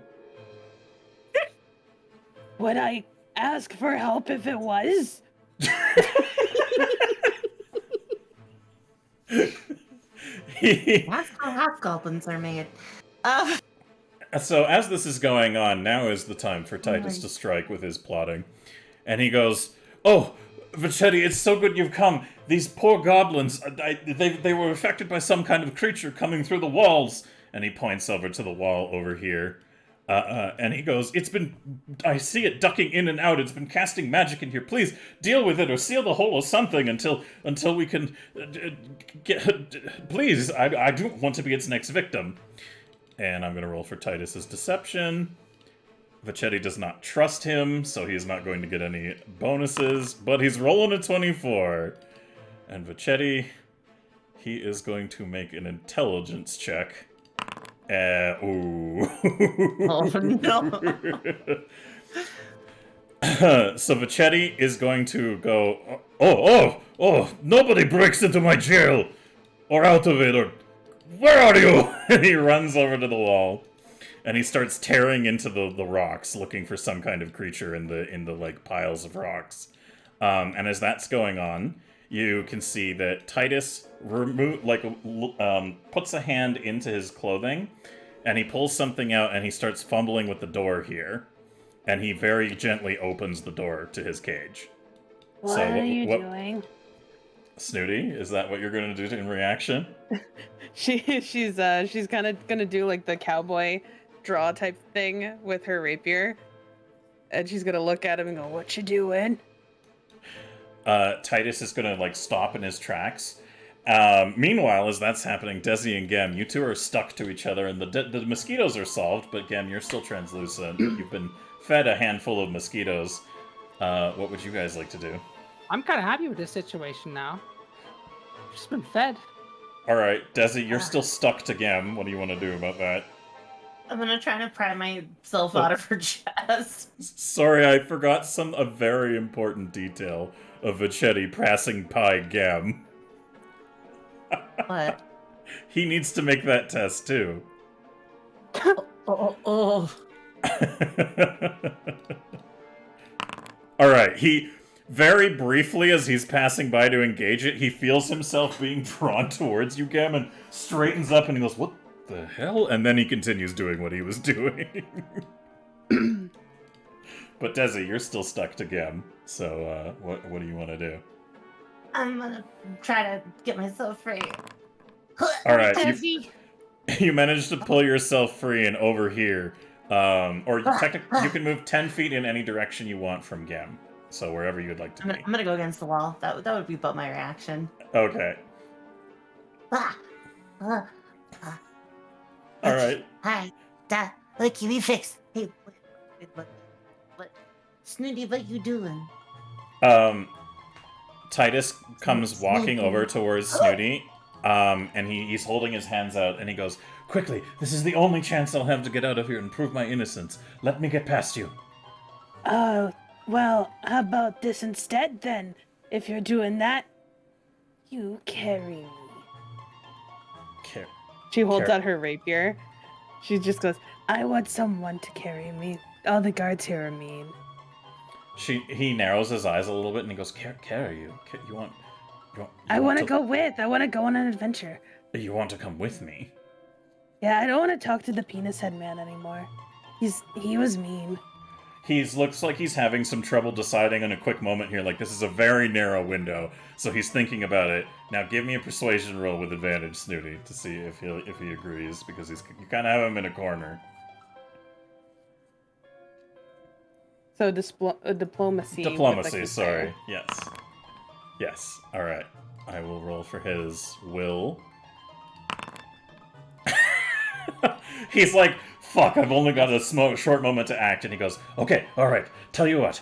Would I ask for help if it was? That's how half goblins are made. So as this is going on, now is the time for Titus to strike with his plotting. And he goes, "Oh, Vachetti, it's so good you've come. These poor goblins, they were affected by some kind of creature coming through the walls." And he points over to the wall over here. And he goes, I see it ducking in and out. It's been casting magic in here. Please deal with it or seal the hole or something until we can get. Please, I don't want to be its next victim. And I'm going to roll for Titus's deception. Vachetti does not trust him, so he's not going to get any bonuses, but he's rolling a 24. And Vachetti, he is going to make an intelligence check. Ooh. Oh no. So Vachetti is going to go, oh, nobody breaks into my jail! Or out of it, or where are you? And he runs over to the wall. And he starts tearing into the rocks, looking for some kind of creature in the like piles of rocks. And as that's going on, you can see that Titus puts a hand into his clothing, and he pulls something out, and he starts fumbling with the door here, and he very gently opens the door to his cage. What are you doing? Snooty, is that what you're going to do in reaction? She's kind of gonna do like the cowboy draw type thing with her rapier, and she's gonna look at him and go, "What you doing?" Titus is gonna like stop in his tracks, Meanwhile, as that's happening, Desi and Gem, you two are stuck to each other, and the mosquitoes are solved, but Gem, you're still translucent. You've been fed a handful of mosquitoes. What would you guys like to do? I'm kind of happy with this situation now. I've just been fed. Alright, Desi, you're still stuck to Gem. What do you want to do about that? I'm gonna try to pry myself out of her chest. Sorry, I forgot a very important detail of Vachetti passing by Gem. What? He needs to make that test, too. Oh. Alright, he... Very briefly, as he's passing by to engage it, he feels himself being drawn towards you, Gem, and straightens up and he goes, "What the hell?" And then he continues doing what he was doing. But Desi, you're still stuck to Gem, so what do you want to do? I'm gonna try to get myself free. Alright, Desi. you managed to pull yourself free and over here. Or technically, you can move 10 feet in any direction you want from Gem. So wherever you would like to be. I'm gonna go against the wall. That would be about my reaction. Okay. Alright. Hi. Look, we fixed. Hey, what? Snooty, what you doing? Titus comes walking over towards Snooty, and he's holding his hands out, and he goes, "Quickly, this is the only chance I'll have to get out of here and prove my innocence. Let me get past you." Well, how about this instead, then? If you're doing that, you carry me. She holds out her rapier. She just goes, I want someone to carry me. All the guards here are mean. He narrows his eyes a little bit, and he goes, "Carry you? You want I want to go with. I want to go on an adventure. You want to come with me?" Yeah, I don't want to talk to the penis head man anymore. He was mean. Looks like he's having some trouble deciding in a quick moment here. Like, this is a very narrow window, so he's thinking about it. Now, give me a persuasion roll with advantage, Snooty, to see if he agrees, because you kind of have him in a corner. so diplomacy. Diplomacy, sorry. Yes. All right. I will roll for his will. He's like, "Fuck, I've only got a short moment to act," and he goes, "Okay, all right, tell you what,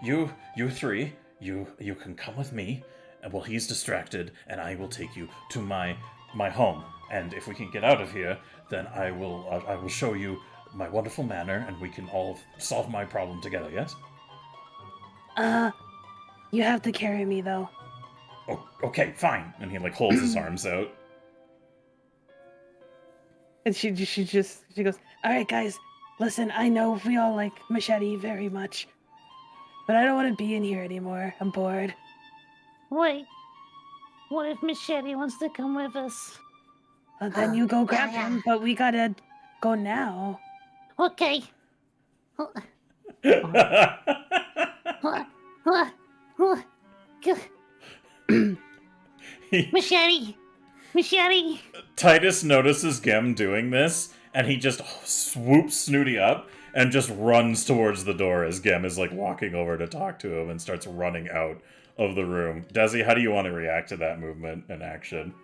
you three, you can come with me, and while he's distracted, and I will take you to my home, and if we can get out of here, then I will show you my wonderful manor, and we can all solve my problem together, yes?" You have to carry me, though. "Oh, okay, fine," and he, like, holds his arms out. And she goes, all right, guys, listen, I know we all like Machete very much, but I don't want to be in here anymore. I'm bored. Wait. What if Machete wants to come with us? Then you go grab him, but we gotta go now. Okay. Machete! Titus notices Gem doing this, and he just swoops Snooty up and just runs towards the door as Gem is, like, walking over to talk to him and starts running out of the room. Desi, how do you want to react to that movement and action?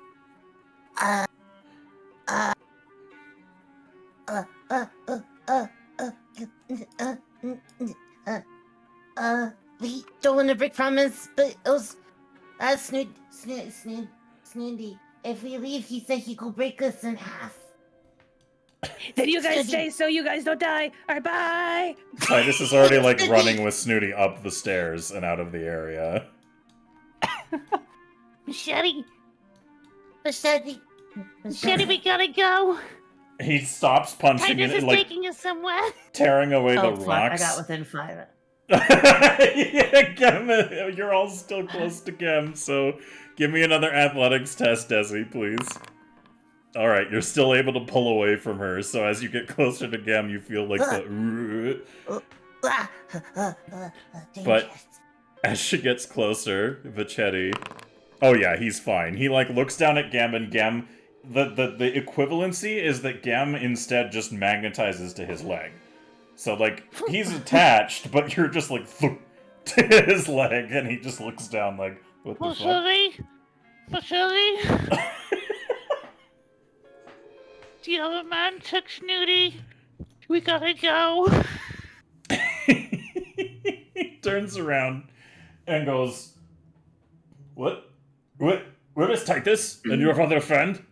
We don't want to break promise, but it was, Snooty. If we leave, he said he could break us in half. Then you guys stay so you guys don't die. All right, bye. Titus is already, like, running with Snooty up the stairs and out of the area. Machete, Machete, we gotta go. He stops punching Titus it, is like, taking us somewhere. tearing away the Fuck, rocks. I got within 5. Yeah, Gem, you're all still close to Gem, so give me another athletics test, Desi, please. Alright, you're still able to pull away from her, so as you get closer to Gem, you feel like the... But as she gets closer, Vachetti... Oh yeah, he's fine. He, like, looks down at Gem, and Gem... The equivalency is that Gem instead just magnetizes to his leg. So, like, he's attached, but you're just, like, to his leg, and he just looks down like, what the fuck? Machete, But Shirley, the other man took Snooty. We gotta go. He turns around and goes, What? Where is Titus and your other friend?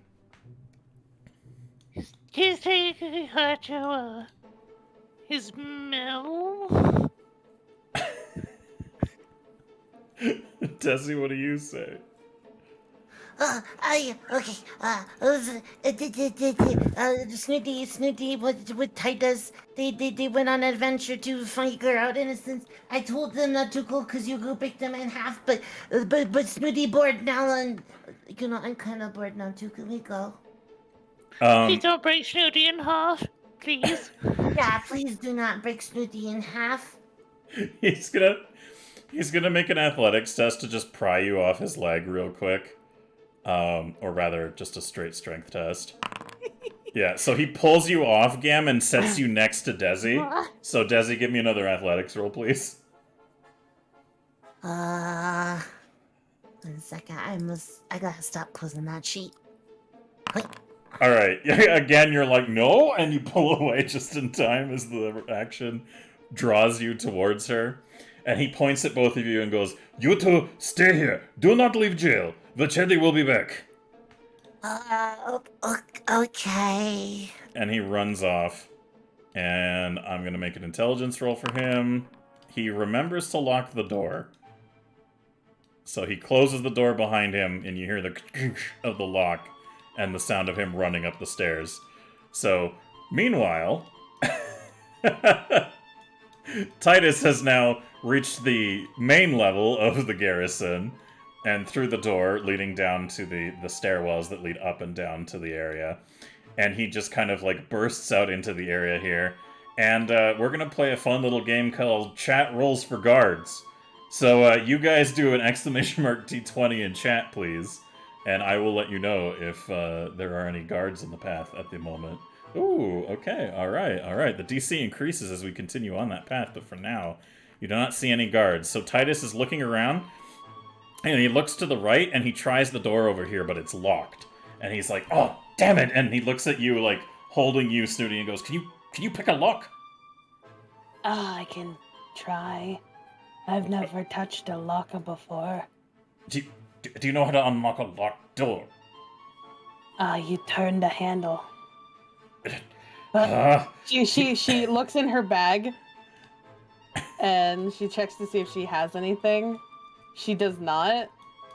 He's taking her to his mill. Tessie, what do you say? Snooty, with Titus, they went on an adventure to figure out innocence. I told them not to go because you go break them in half, but Snooty bored now, and I'm kind of bored now too. Can we go? Please don't break Snooty in half, please. Yeah, please do not break Snooty in half. He's gonna make an athletics test to just pry you off his leg real quick. Or rather, just a straight strength test. Yeah, so he pulls you off, Gam, and sets you next to Desi. So, Desi, give me another athletics roll, please. 1 second, I gotta stop closing that sheet. Alright, again, you're like, no, and you pull away just in time as the action draws you towards her. And he points at both of you and goes, You two, stay here. Do not leave jail. Vachetti will be back. Okay. And he runs off. And I'm going to make an intelligence roll for him. He remembers to lock the door. So he closes the door behind him, and you hear the of the lock and the sound of him running up the stairs. So, meanwhile, Titus has now reached the main level of the garrison, and through the door leading down to the stairwells that lead up and down to the area. And he just kind of like bursts out into the area here. And we're going to play a fun little game called Chat Rolls for Guards. So you guys do an exclamation mark D20 in chat, please. And I will let you know if there are any guards in the path at the moment. Ooh, okay, alright. The DC increases as we continue on that path, but for now, you do not see any guards. So Titus is looking around, and he looks to the right, and he tries the door over here, but it's locked. And he's like, oh, damn it! And he looks at you, like, holding you, Snooty, and goes, Can you pick a lock? I can try. I've never touched a locker before. Do you know how to unlock a locked door? You turn the handle. But She looks in her bag and she checks to see if she has anything. She does not,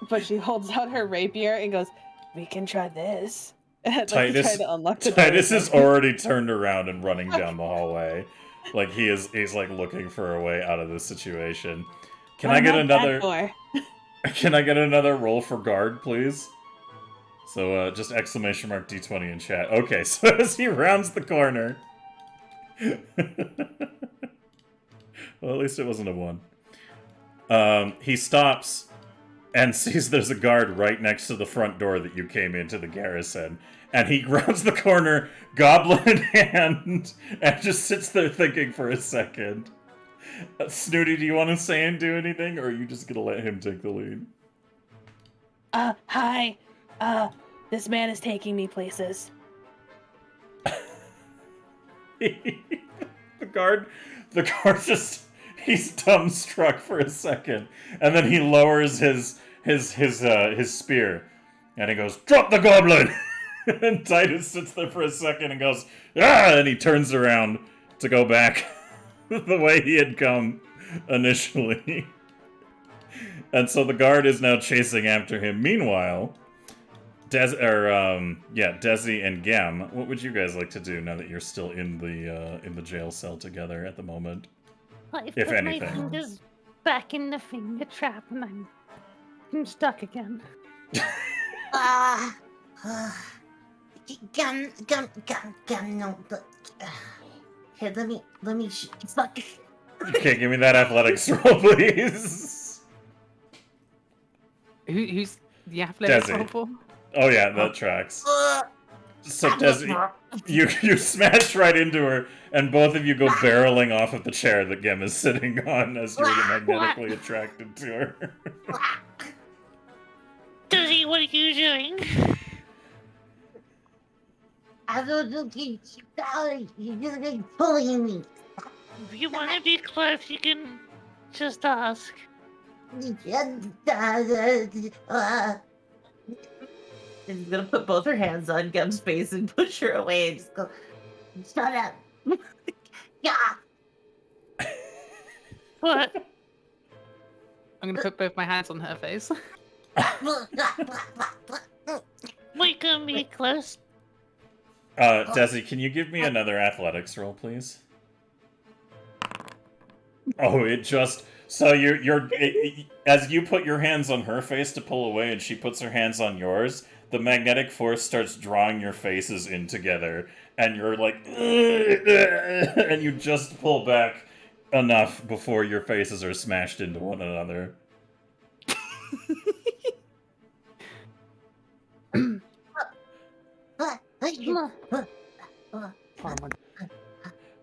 but she holds out her rapier and goes, "We can try this." I'd like to try to unlock the door. Titus is already turned around and running down the hallway. Like he's like looking for a way out of this situation. Can I get another roll for guard, please? So just exclamation mark D20 in chat. Okay, so as he rounds the corner. Well, at least it wasn't a 1. He stops and sees there's a guard right next to the front door that you came into the garrison. And he rounds the corner, goblin in hand, and just sits there thinking for a second. Snooty, do you want to say and do anything, or are you just gonna let him take the lead? Hi. This man is taking me places. The guard just, he's dumbstruck for a second, and then he lowers his spear, and he goes, "Drop the goblin!" And Titus sits there for a second and goes, "Ah!" And he turns around to go back the way he had come initially. And so the guard is now chasing after him. Meanwhile, Desi and Gem, what would you guys like to do now that you're still in the jail cell together at the moment? I've If put anything. my fingers back in the finger trap and I'm stuck again. Gun, no, but... Here, let me fuck. Okay, give me that athletics roll, please. Who's the athletics Desi. roll for? Oh yeah, that tracks. So Desi, you smash right into her, and both of you go barreling off of the chair that Gem is sitting on as you're magnetically attracted to her. Does he What are you doing? I don't know, you're just like pulling me. If you want to be close, you can just ask. And she's gonna put both her hands on Gem's face and push her away and just go, Shut up. Yeah. What? I'm gonna put both my hands on her face. We can be close. Desi, can you give me another athletics roll, please? Oh, it just... So as you put your hands on her face to pull away and she puts her hands on yours, the magnetic force starts drawing your faces in together, and you're like... and you just pull back enough before your faces are smashed into one another.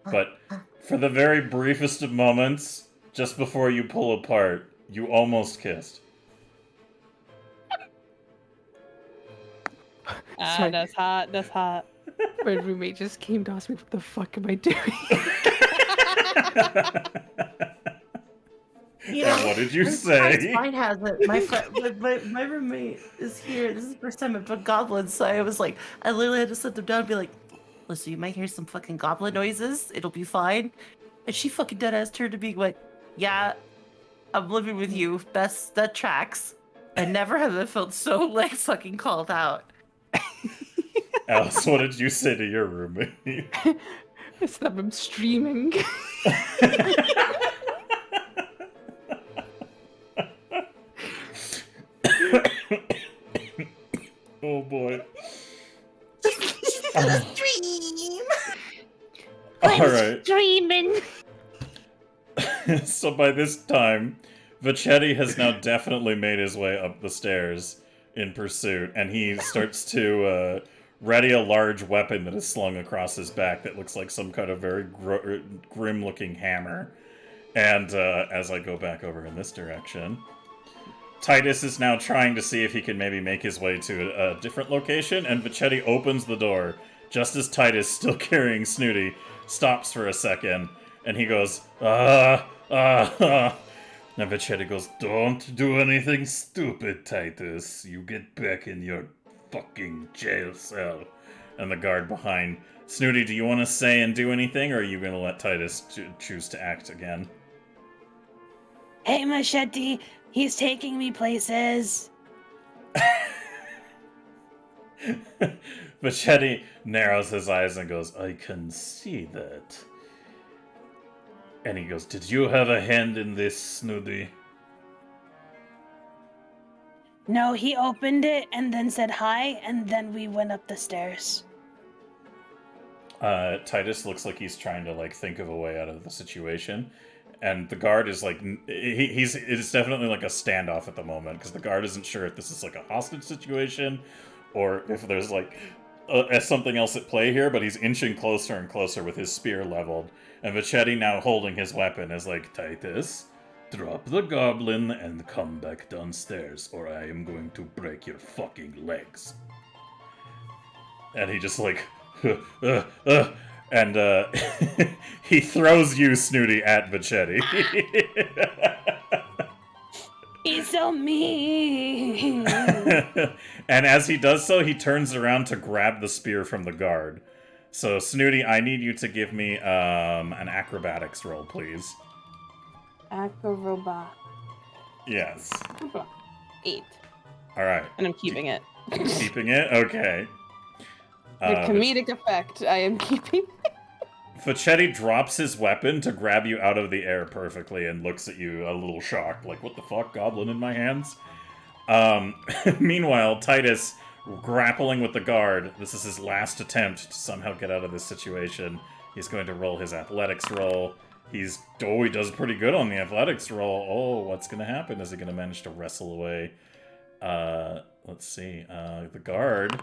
But for the very briefest of moments, just before you pull apart, you almost kissed. Ah, that's hot. That's hot. My roommate just came to ask me, what the fuck am I doing? you And know, what did you I'm surprised say? Mine has it. My roommate is here. This is the first time I've done goblins, so I was like, I literally had to sit them down and be like, listen, you might hear some fucking goblin noises. It'll be fine. And she fucking deadass turned to me like, yeah, I'm living with you. That tracks. I never have I felt so like fucking called out. Alice, what did you say to your roommate? I said I'm streaming. Oh boy. Dream. Alright. Dreaming. So by this time, Vachetti has now definitely made his way up the stairs in pursuit, and he starts to ready a large weapon that is slung across his back that looks like some kind of very grim-looking hammer. And as I go back over in this direction, Titus is now trying to see if he can maybe make his way to a different location, and Vachetti opens the door just as Titus, still carrying Snooty, stops for a second, and he goes, And Vachetti goes, don't do anything stupid, Titus. You get back in your fucking jail cell. And the guard behind, Snooty, do you want to say and do anything, or are you going to let Titus choose to act again? Hey, Machete, he's taking me places. Vachetti narrows his eyes and goes, I can see that. And he goes, did you have a hand in this, Snooty? No, he opened it and then said hi, and then we went up the stairs. Titus looks like he's trying to, like, think of a way out of the situation. And the guard is, like, it's definitely, like, a standoff at the moment, because the guard isn't sure if this is, like, a hostage situation, or if there's, like, something else at play here, but he's inching closer and closer with his spear leveled. And Vachetti, now holding his weapon, is like, Titus, drop the goblin and come back downstairs, or I am going to break your fucking legs. And he just, like, and he throws you, Snooty, at Vachetti. He's so mean. And as he does so, he turns around to grab the spear from the guard. So, Snooty, I need you to give me an acrobatics roll, please. Acrobat. Yes. 8. All right. And I'm keeping it. Keeping it? Okay. For comedic effect, I am keeping Vachetti drops his weapon to grab you out of the air perfectly and looks at you a little shocked, like, what the fuck, goblin in my hands? Meanwhile, Titus, grappling with the guard, this is his last attempt to somehow get out of this situation. He's going to roll his athletics roll. He does pretty good on the athletics roll. Oh, what's going to happen? Is he going to manage to wrestle away? Let's see. The guard...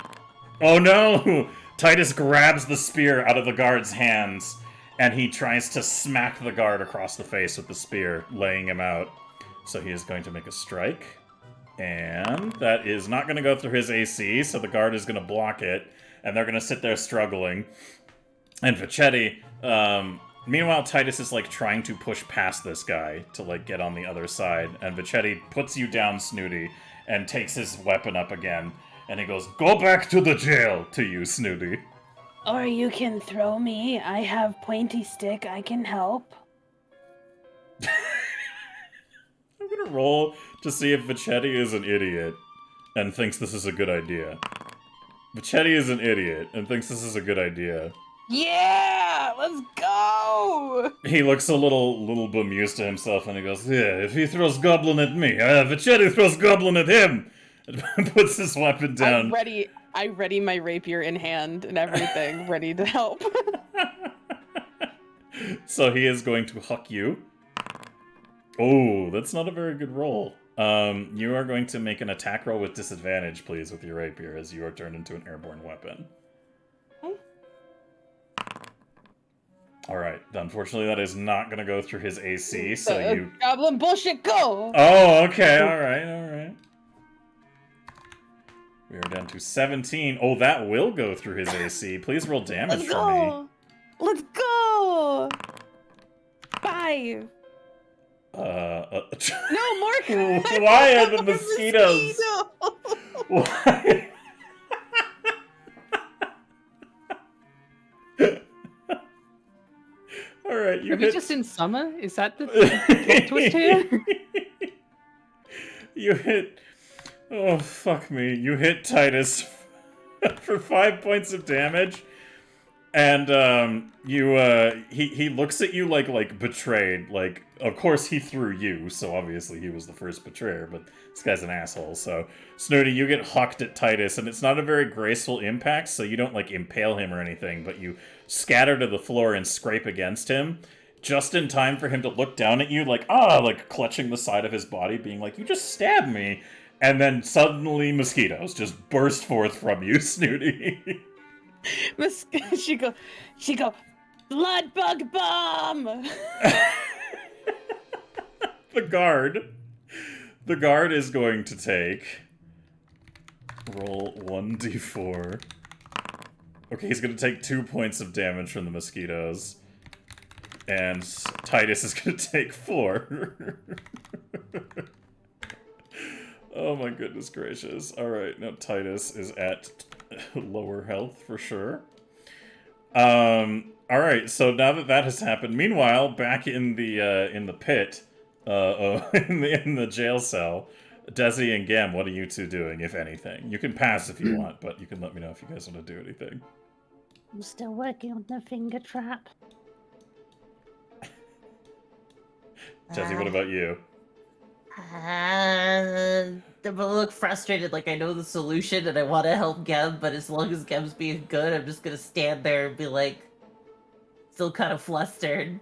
Oh no! Titus grabs the spear out of the guard's hands, and he tries to smack the guard across the face with the spear, laying him out. So he is going to make a strike. And that is not going to go through his AC, so the guard is going to block it, and they're going to sit there struggling. And Vachetti, meanwhile, Titus is, like, trying to push past this guy to, like, get on the other side, and Vachetti puts you down, Snooty, and takes his weapon up again, and he goes, "Go back to the jail," to you, Snooty. Or you can throw me. I have pointy stick. I can help. I'm gonna roll to see if Vachetti is an idiot and thinks this is a good idea. Vachetti is an idiot and thinks this is a good idea. Yeah, let's go. He looks a little bemused to himself and he goes, "Yeah, if he throws goblin at me, Vachetti throws goblin at him!" And puts his weapon down. I ready my rapier in hand and everything, ready to help. So he is going to huck you. Oh, that's not a very good roll. You are going to make an attack roll with disadvantage, please, with your rapier, as you are turned into an airborne weapon. Okay. Alright, unfortunately that is not going to go through his AC, so you... Goblin bullshit, go! Oh, okay, alright. We are down to 17. Oh, that will go through his AC. Please roll damage Let's for me. go! Let's go! 5. No, Mark! Why are the mosquitoes? Why? Alright, you Are hit... we just in summer? Is that the plot twist here? You hit... Oh, fuck me. You hit Titus for 5 points of damage. And, he looks at you like betrayed. Like, of course he threw you, so obviously he was the first betrayer, but this guy's an asshole, so... Snooty, you get hucked at Titus, and it's not a very graceful impact, so you don't, like, impale him or anything, but you scatter to the floor and scrape against him, just in time for him to look down at you, like, like, clutching the side of his body, being like, "You just stabbed me!" And then suddenly mosquitoes just burst forth from you, Snooty. She go, blood bug bomb. The guard is going to take... Roll 1d4. Okay, he's going to take 2 points of damage from the mosquitoes. And Titus is going to take 4. Oh my goodness gracious. Alright, now Titus is at lower health for sure. Alright, so now that that has happened, meanwhile, back in the pit, in the jail cell, Desi and Gem, what are you two doing, if anything? You can pass if you want, but you can let me know if you guys want to do anything. I'm still working on the finger trap. Desi, what about you? I'm a little frustrated, like I know the solution and I want to help Gem, but as long as Gem's being good, I'm just gonna stand there and be like, still kind of flustered.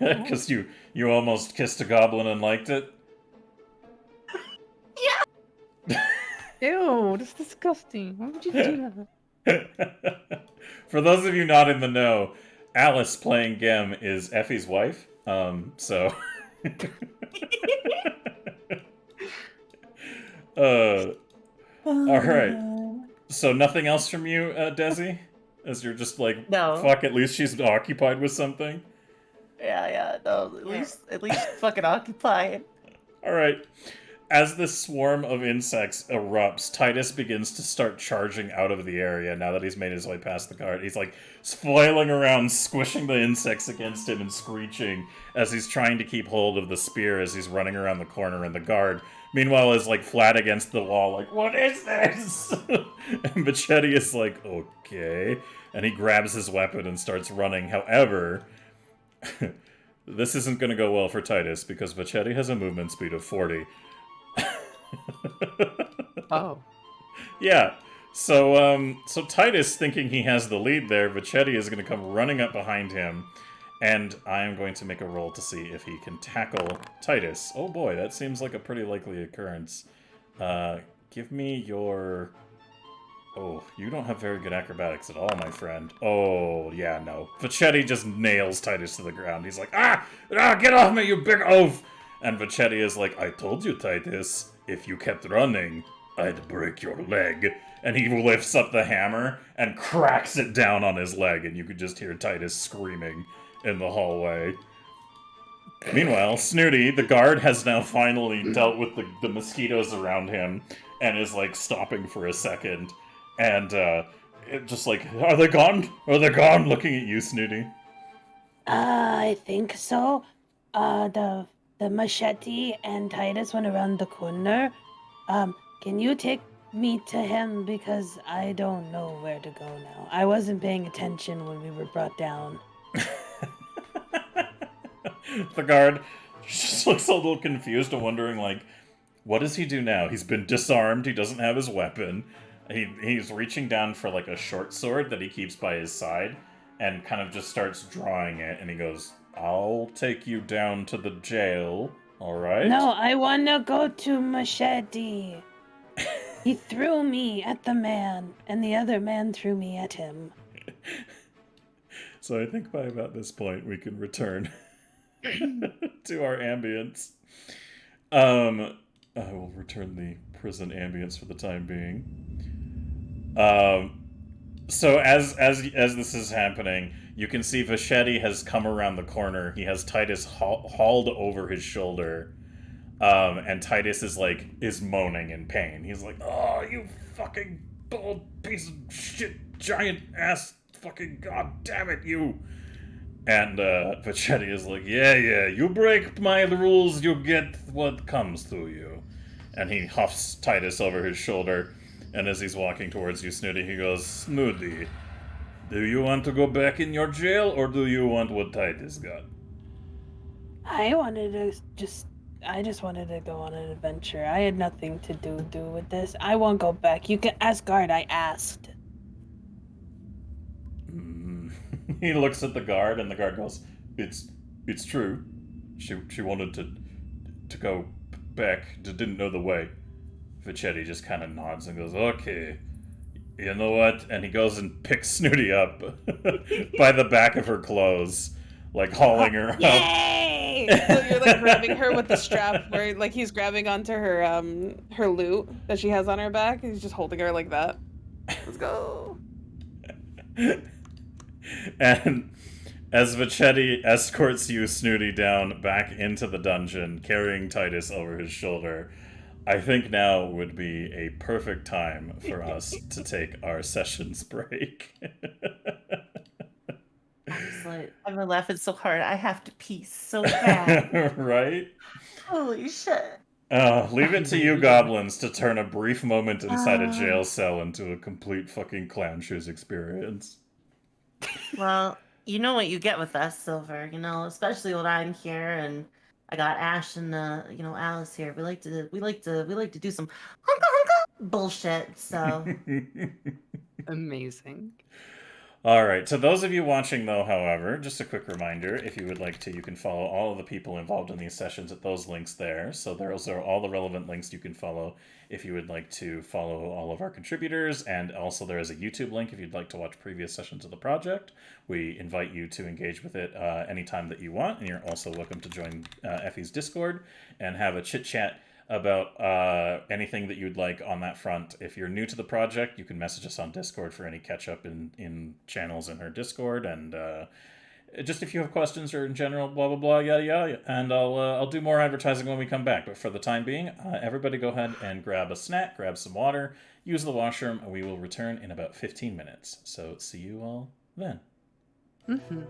Because you almost kissed a goblin and liked it? Ew, that's disgusting. Why would you do that? For those of you not in the know, Alice playing Gem is Effie's wife, so... Alright. So nothing else from you, Desi? As you're just like, No. fuck, at least she's occupied with something? Yeah, no, at least fucking occupied. Alright. As this swarm of insects erupts, Titus begins to start charging out of the area now that he's made his way past the guard. He's like flailing around, squishing the insects against him and screeching as he's trying to keep hold of the spear as he's running around the corner, and the guard, meanwhile, is like flat against the wall, like, "What is this?" And Vachetti is like, "Okay." And he grabs his weapon and starts running. However, this isn't going to go well for Titus because Vachetti has a movement speed of 40. Oh. Yeah. So Titus, thinking he has the lead there, Vachetti is going to come running up behind him, and I am going to make a roll to see if he can tackle Titus. Oh boy, that seems like a pretty likely occurrence. Give me your... Oh, you don't have very good acrobatics at all, my friend. Oh, yeah, no. Vachetti just nails Titus to the ground. He's like, get off me, you big oaf! And Vachetti is like, I told you, Titus, if you kept running, I'd break your leg. And he lifts up the hammer and cracks it down on his leg, and you could just hear Titus screaming in the hallway. Meanwhile, Snooty, the guard, has now finally dealt with the mosquitoes around him and is, like, stopping for a second. And, just like, are they gone? Are they gone? Looking at you, Snooty. I think so. The machete and Titus went around the corner. Can you take me to him, because I don't know where to go now. I wasn't paying attention when we were brought down. The guard just looks a little confused and wondering, like, what does he do now? He's been disarmed, he doesn't have his weapon. He's reaching down for, like, a short sword that he keeps by his side, and kind of just starts drawing it, and he goes, I'll take you down to the jail, alright? No, I wanna go to Machete. He threw me at the man, and the other man threw me at him. So I think by about this point we can return to our ambience. I will return the prison ambience for the time being. So as this is happening, you can see Vachetti has come around the corner. He has Titus hauled over his shoulder. And Titus is moaning in pain. He's like, oh, you fucking bald piece of shit, giant ass, fucking god damn it, you. And Vachetti is like, yeah, you break my rules, you get what comes to you. And he huffs Titus over his shoulder, and as he's walking towards you, Snooty, he goes, Snooty, do you want to go back in your jail, or do you want what Titus got? I just wanted to go on an adventure. I had nothing to do with this. I won't go back. You can ask guard. I asked. He looks at the guard, and the guard goes, "It's true. She wanted to go back. Didn't know the way." Vachetti just kind of nods and goes, "Okay, you know what?" And he goes and picks Snooty up by the back of her clothes, like hauling her up. Yay! So you're like grabbing her with the strap, where like he's grabbing onto her loot that she has on her back, and he's just holding her like that. Let's go. And as Vachetti escorts you, Snooty, down back into the dungeon, carrying Titus over his shoulder, I think now would be a perfect time for us to take our sessions break. I'm laughing so hard. I have to pee so bad. Right? Holy shit. Leave it to you, goblins, to turn a brief moment inside a jail cell into a complete fucking clown shoes experience. Well, you know what you get with us, Silver. You know, especially when I'm here and I got Ash and Alice here. We like to do some bullshit. So Amazing. All right, to those of you watching, though, however, just a quick reminder, if you would like to, you can follow all of the people involved in these sessions at those links there. So those are all the relevant links you can follow if you would like to follow all of our contributors. And also there is a YouTube link if you'd like to watch previous sessions of the project. We invite you to engage with it anytime that you want. And you're also welcome to join Effie's Discord and have a chit-chat about anything that you'd like on that front. If you're new to the project, you can message us on Discord for any catch-up in channels in her Discord, and just if you have questions or in general, blah, blah, blah, yada, yada, and I'll do more advertising when we come back. But for the time being, everybody go ahead and grab a snack, grab some water, use the washroom, and we will return in about 15 minutes. So see you all then. Mm-hmm.